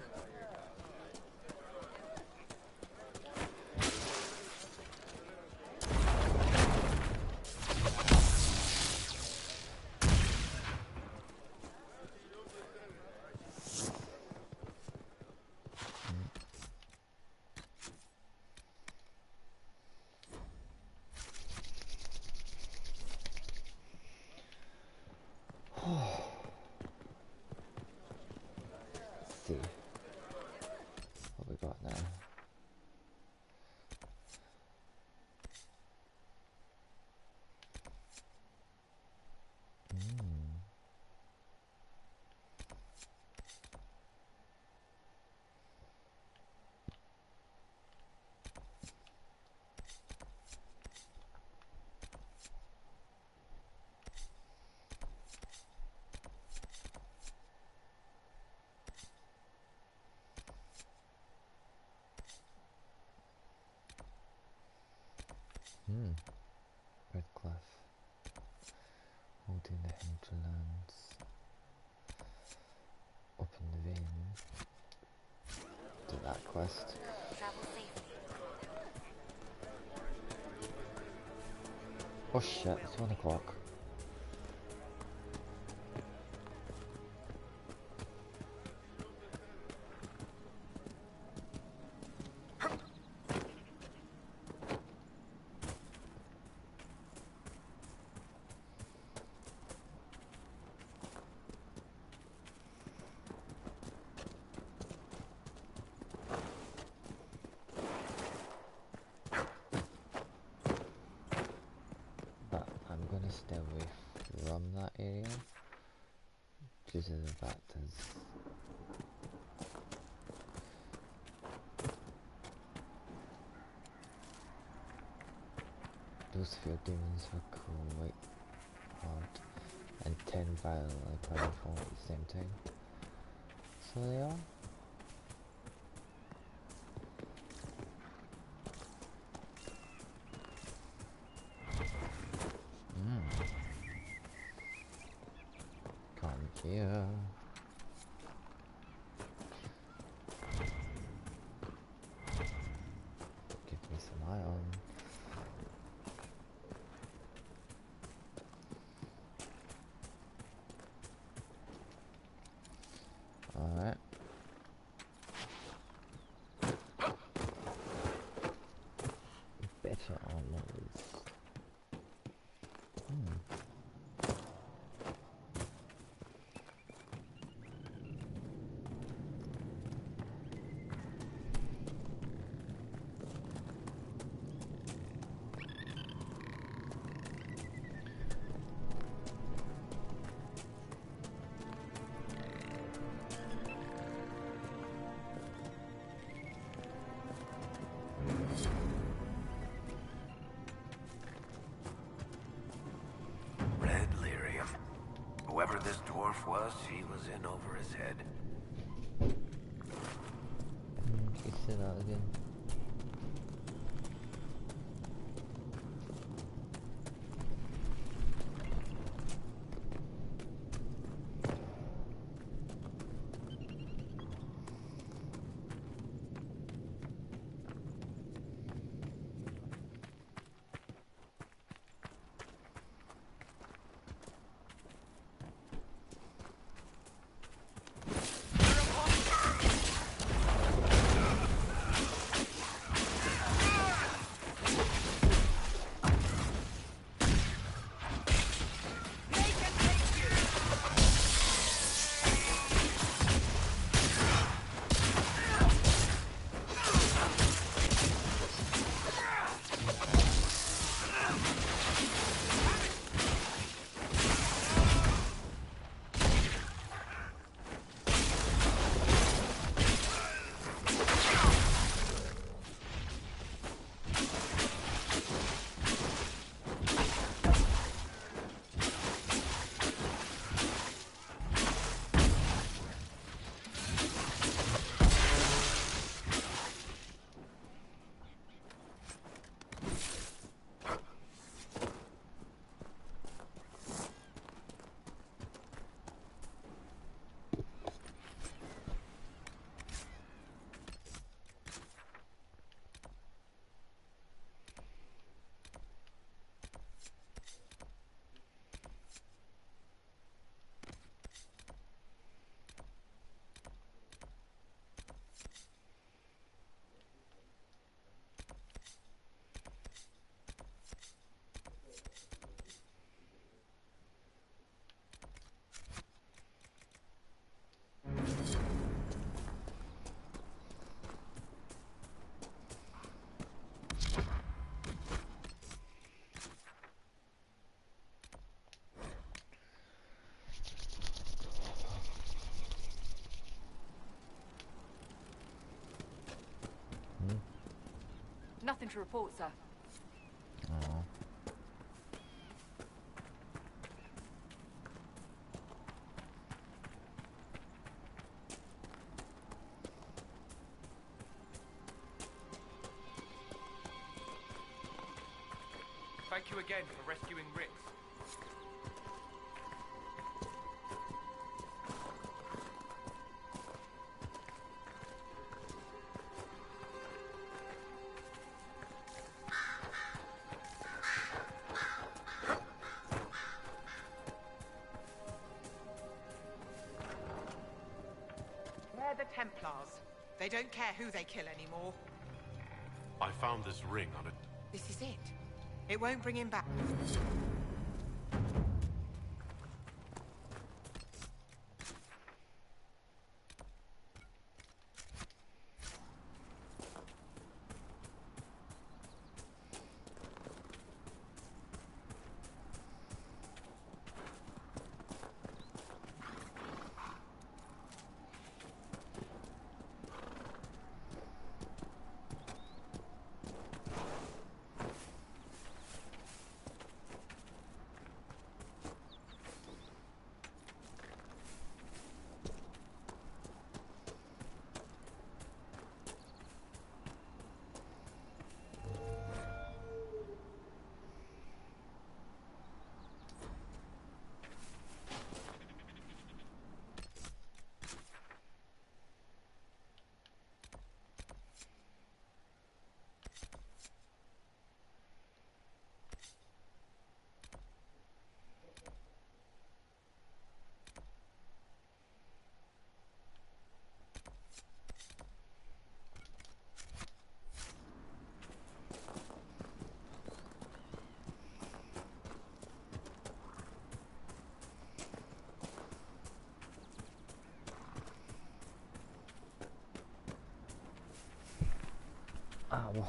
Speaker 5: See what we got now. Redcliffe, holding the hinterlands, up in the vein. Do that quest.
Speaker 6: Travel safely.
Speaker 5: Oh shit, it's 1 o'clock. Stay away from that area due to the fact as those field demons were quite hard and 10 violently powerful at the same time. So they are. Here. Give me some iron. Alright. Better armors.
Speaker 8: Whoever this dwarf was, he was in over his head.
Speaker 5: You say that again.
Speaker 2: Nothing to report, sir.
Speaker 5: Oh.
Speaker 18: Thank you again for rescuing Rix.
Speaker 19: They're the Templars. They don't care who they kill anymore.
Speaker 3: I found this ring on it.
Speaker 19: This is it. It won't bring him back.
Speaker 5: Ow.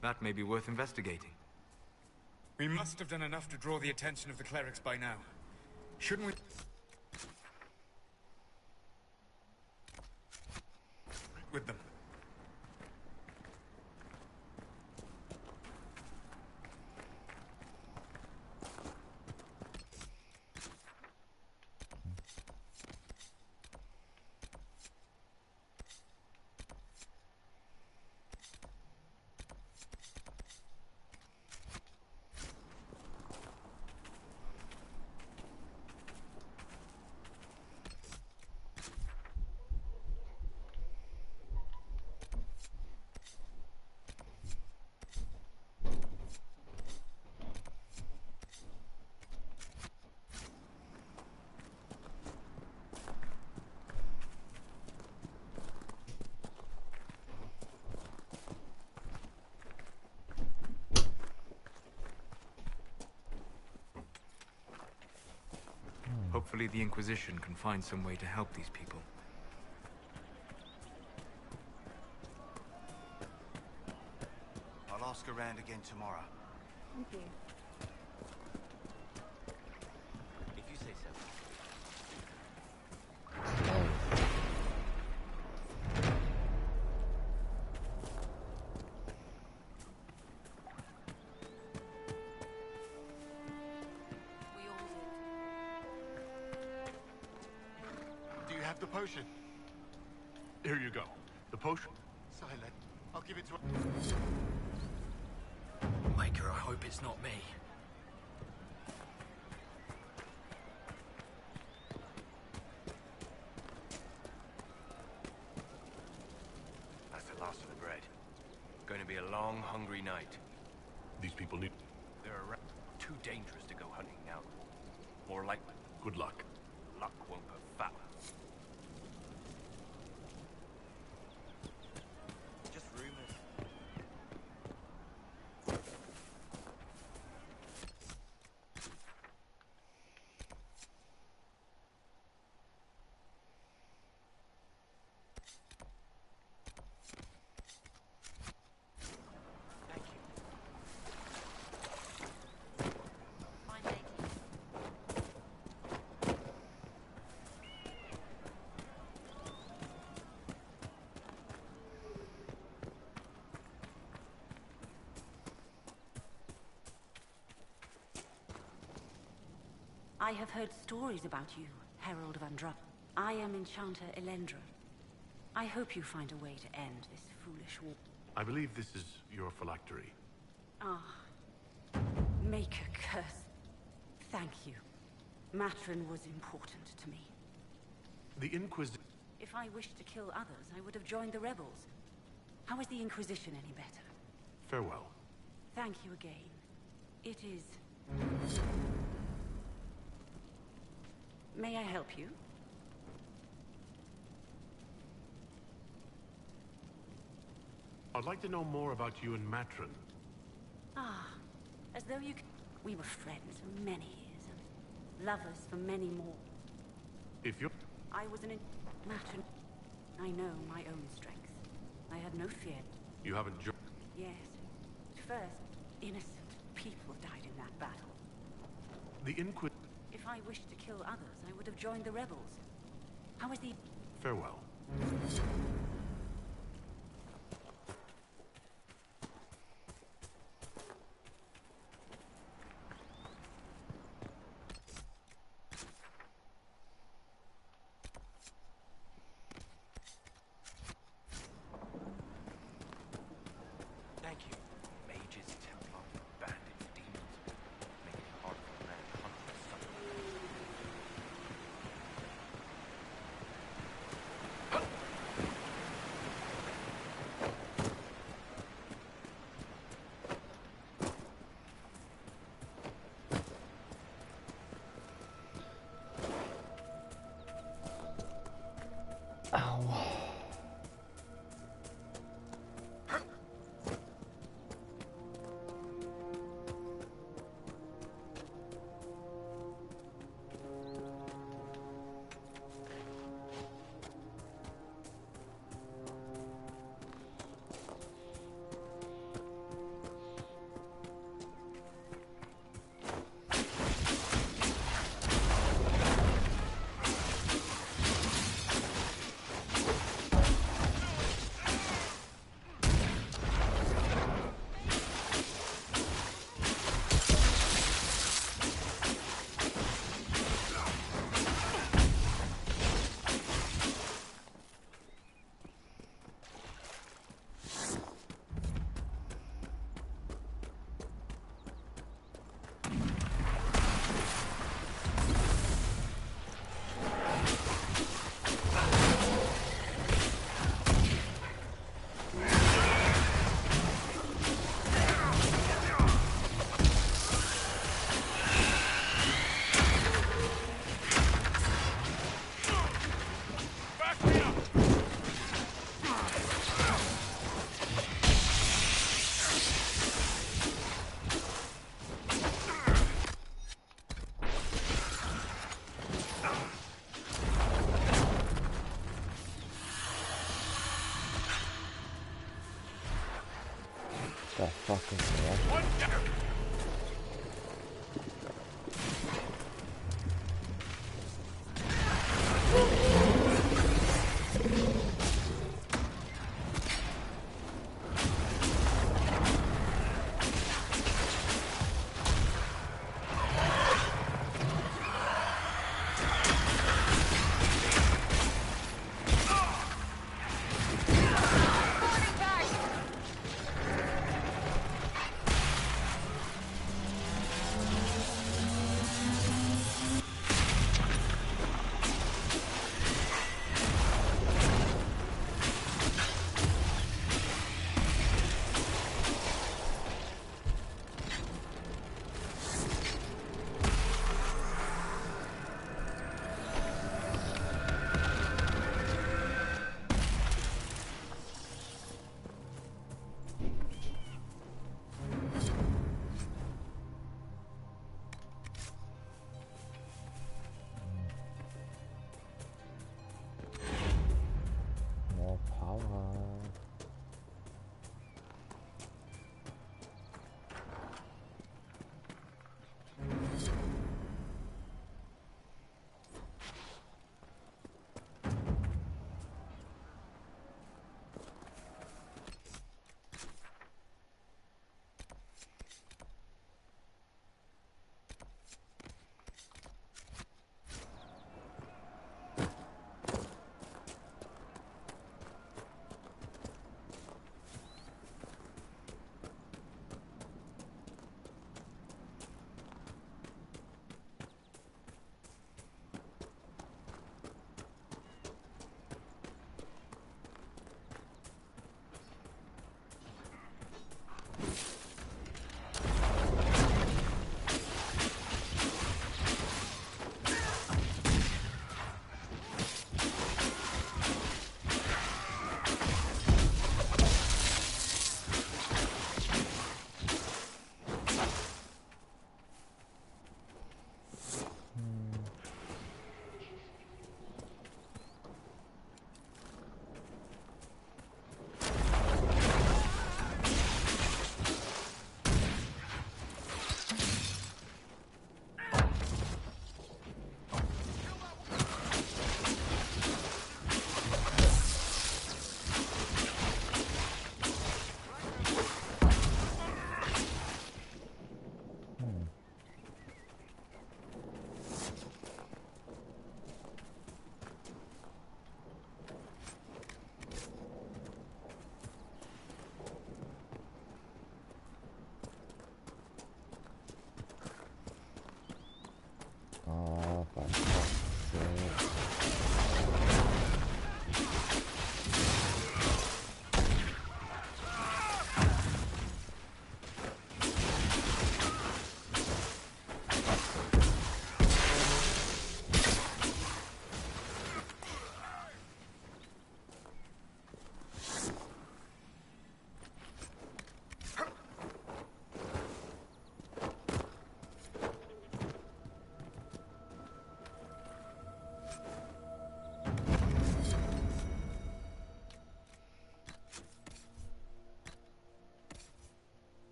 Speaker 14: That may be worth investigating.
Speaker 20: We must have done enough to draw the attention of the clerics by now. Shouldn't we... with them?
Speaker 14: Hopefully the Inquisition can find some way to help these people.
Speaker 17: I'll ask around again tomorrow.
Speaker 2: Thank you.
Speaker 18: If you say so.
Speaker 13: Do you have the potion?
Speaker 3: Here you go. The potion.
Speaker 13: Silent. I'll give it to...
Speaker 15: Maker, I hope it's not me.
Speaker 18: That's the last of the bread. Going to be a long, hungry night.
Speaker 3: These people need...
Speaker 18: They're around. Too dangerous to go hunting now. More like...
Speaker 3: Good luck.
Speaker 18: Luck won't put fat.
Speaker 17: Just rumors.
Speaker 7: Find I have heard stories about you, Herald of Andraste. I am Enchanter Elendra. I hope you find a way to end this foolish war.
Speaker 3: I believe this is your phylactery.
Speaker 7: Ah. Maker curse. Thank you. Matron was important to me.
Speaker 3: The Inquisition...
Speaker 7: If I wished to kill others, I would have joined the rebels. How is the Inquisition any better?
Speaker 3: Farewell.
Speaker 7: Thank you again. It is... May I help you?
Speaker 3: I'd like to know more about you and Matron.
Speaker 7: Ah, as though you... We were friends for many years, and lovers for many more.
Speaker 3: If you're...
Speaker 7: I was an... Matron. I know my own strength. I had no fear.
Speaker 3: You haven't
Speaker 7: Yes. At first, innocent people died in that battle.
Speaker 3: The Inquisition...
Speaker 7: If I wished to kill others, I would have joined the rebels. How is the...
Speaker 3: Farewell.
Speaker 18: Thank you. Mages, Templars, bandits, demons. Making it hard for a man to hunt for something.
Speaker 5: Ow. The fuck is that?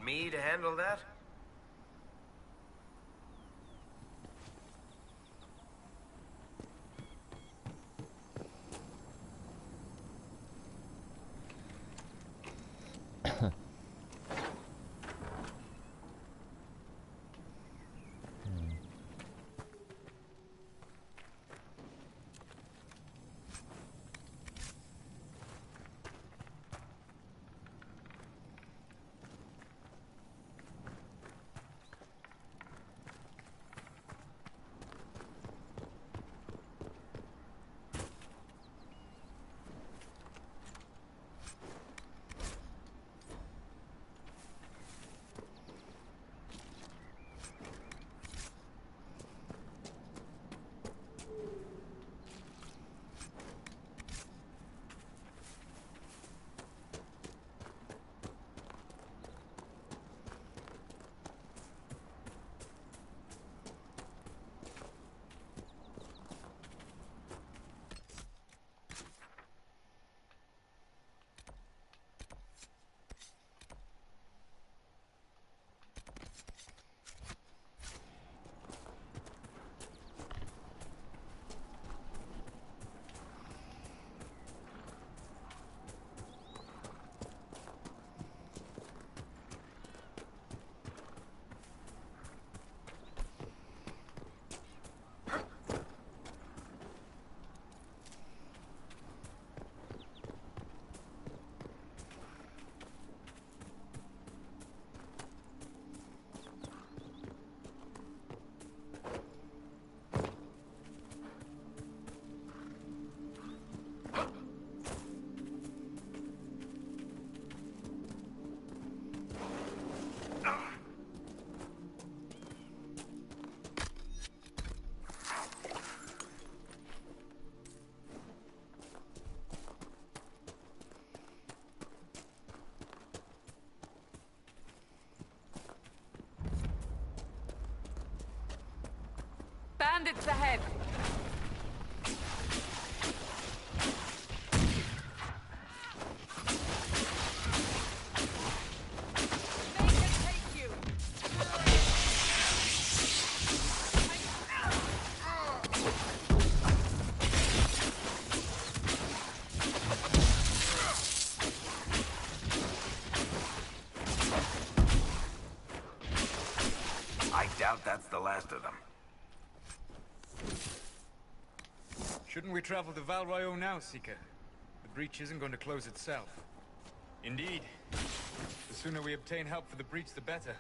Speaker 18: Want me to handle that?
Speaker 2: Bandits ahead!
Speaker 8: I doubt that's the last of them.
Speaker 14: Shouldn't we travel to Val Royeaux now, Seeker? The breach isn't going to close itself. Indeed. The sooner we obtain help for the breach, the better.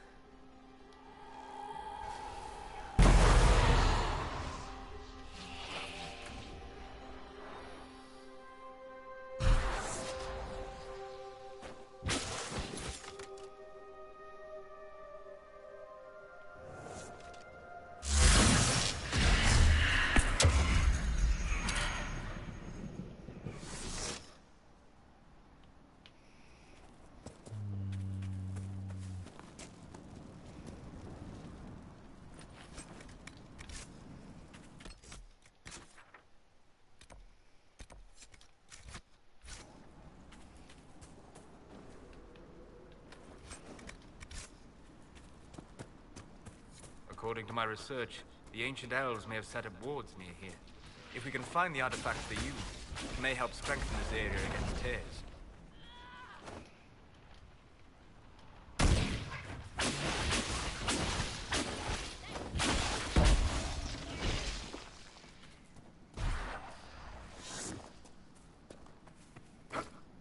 Speaker 14: According to my research, the ancient elves may have set up wards near here. If we can find the artifacts they use, it may help strengthen this area against tears.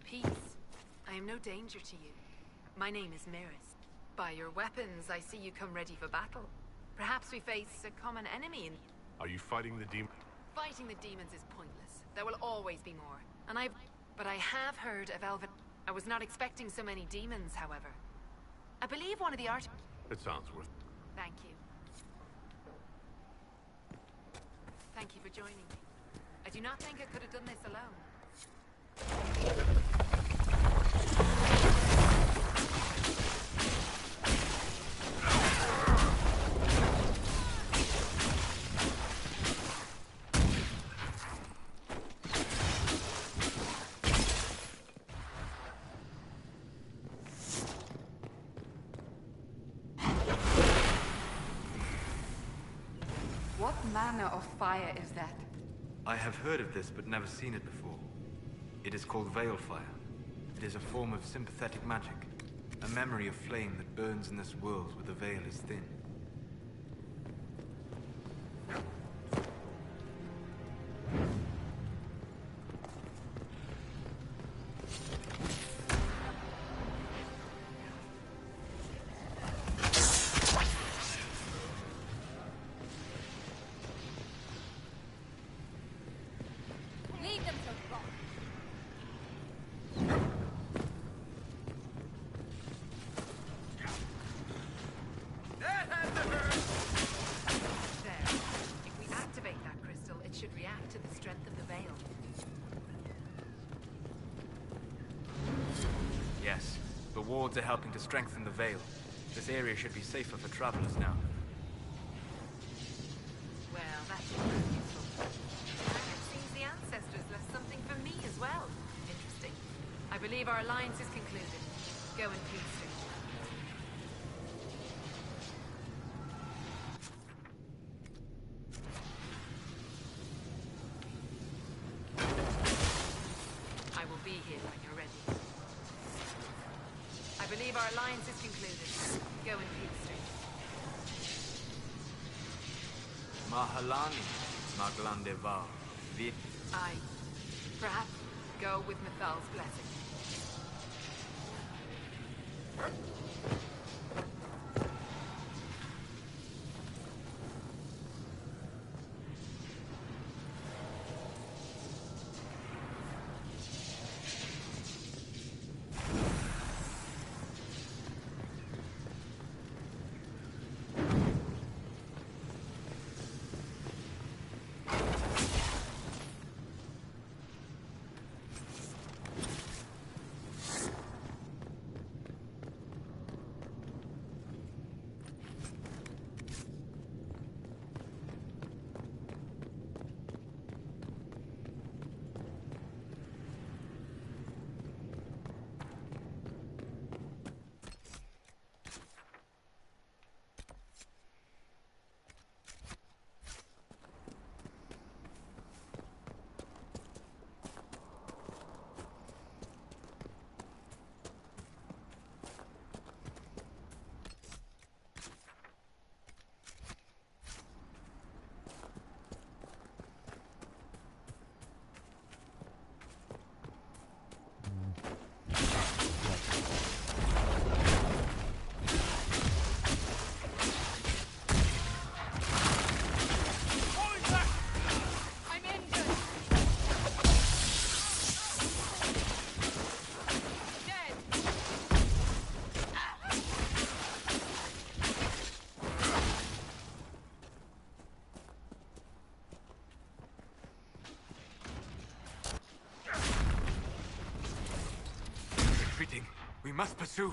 Speaker 10: Peace. I am no danger to you. My name is Maris. By your weapons, I see you come ready for battle. Perhaps we face a common enemy in...
Speaker 3: Are you fighting the demon?
Speaker 10: Fighting the demons is pointless. There will always be more. But I have heard of Elven... I was not expecting so many demons, however. I believe one of the art...
Speaker 3: It sounds worth...
Speaker 10: Thank you. Thank you for joining me. I do not think I could have done this alone.
Speaker 2: manner of fire is that?
Speaker 21: I have heard of this, but never seen it before. It is called Veil Fire. It is a form of sympathetic magic. A memory of flame that burns in this world where the veil is thin.
Speaker 6: Lead them to rot.
Speaker 10: There. If we activate that crystal, it should react to the strength of the veil.
Speaker 21: Yes, the wards are helping to strengthen the veil. This area should be safer for travelers now.
Speaker 10: Well, that's useful. And it seems the ancestors left something for me as well. Interesting. I believe our alliance is concluded. Go in peace, stranger. I will be here when you're ready. I believe our alliance is concluded. Go in peace, stranger.
Speaker 21: Mahalani, Maglandevar.
Speaker 10: I perhaps go with Mithal's blessing.
Speaker 21: Retreating. We must pursue.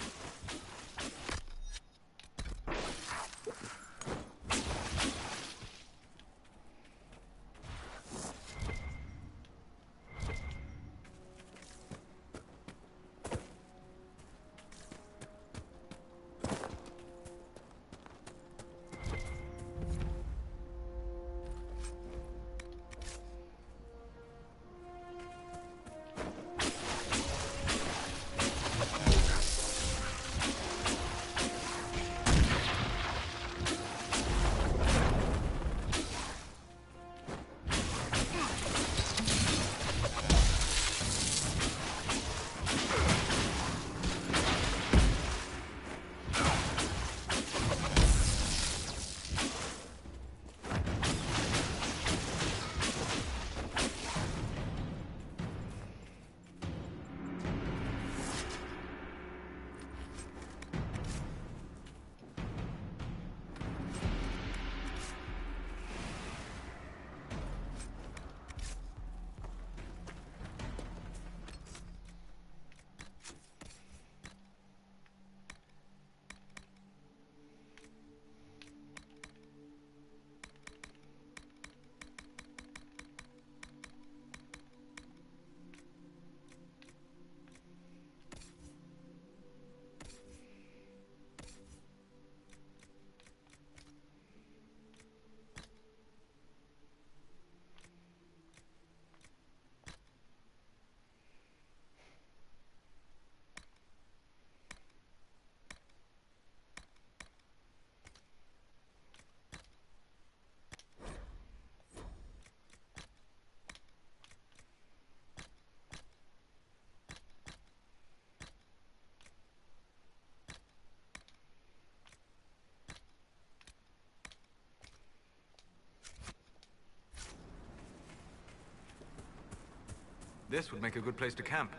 Speaker 21: This would make a good place to camp.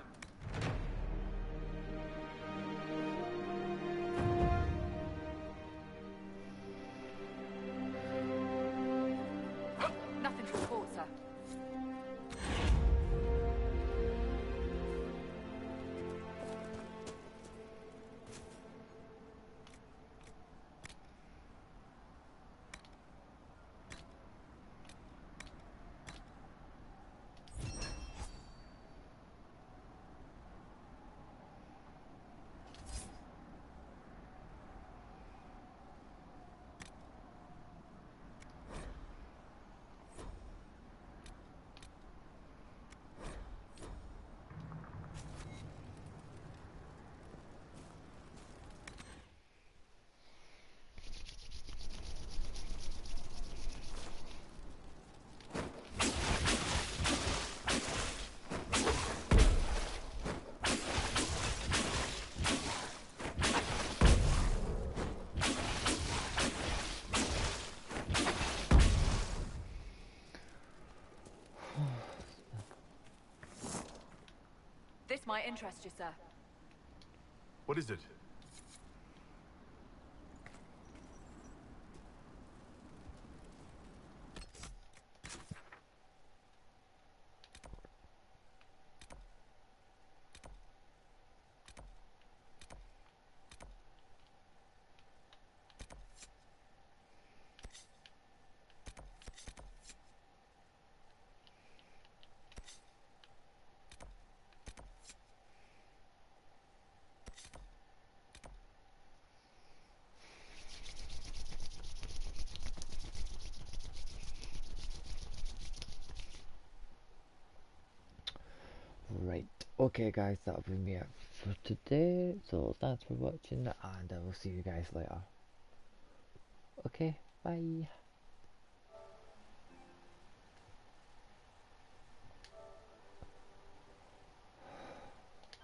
Speaker 2: Nothing to report, sir. This might interest you, sir.
Speaker 3: What is it?
Speaker 5: Right, okay guys, that'll bring me up for today, so thanks for watching and I will see you guys later. Okay, bye.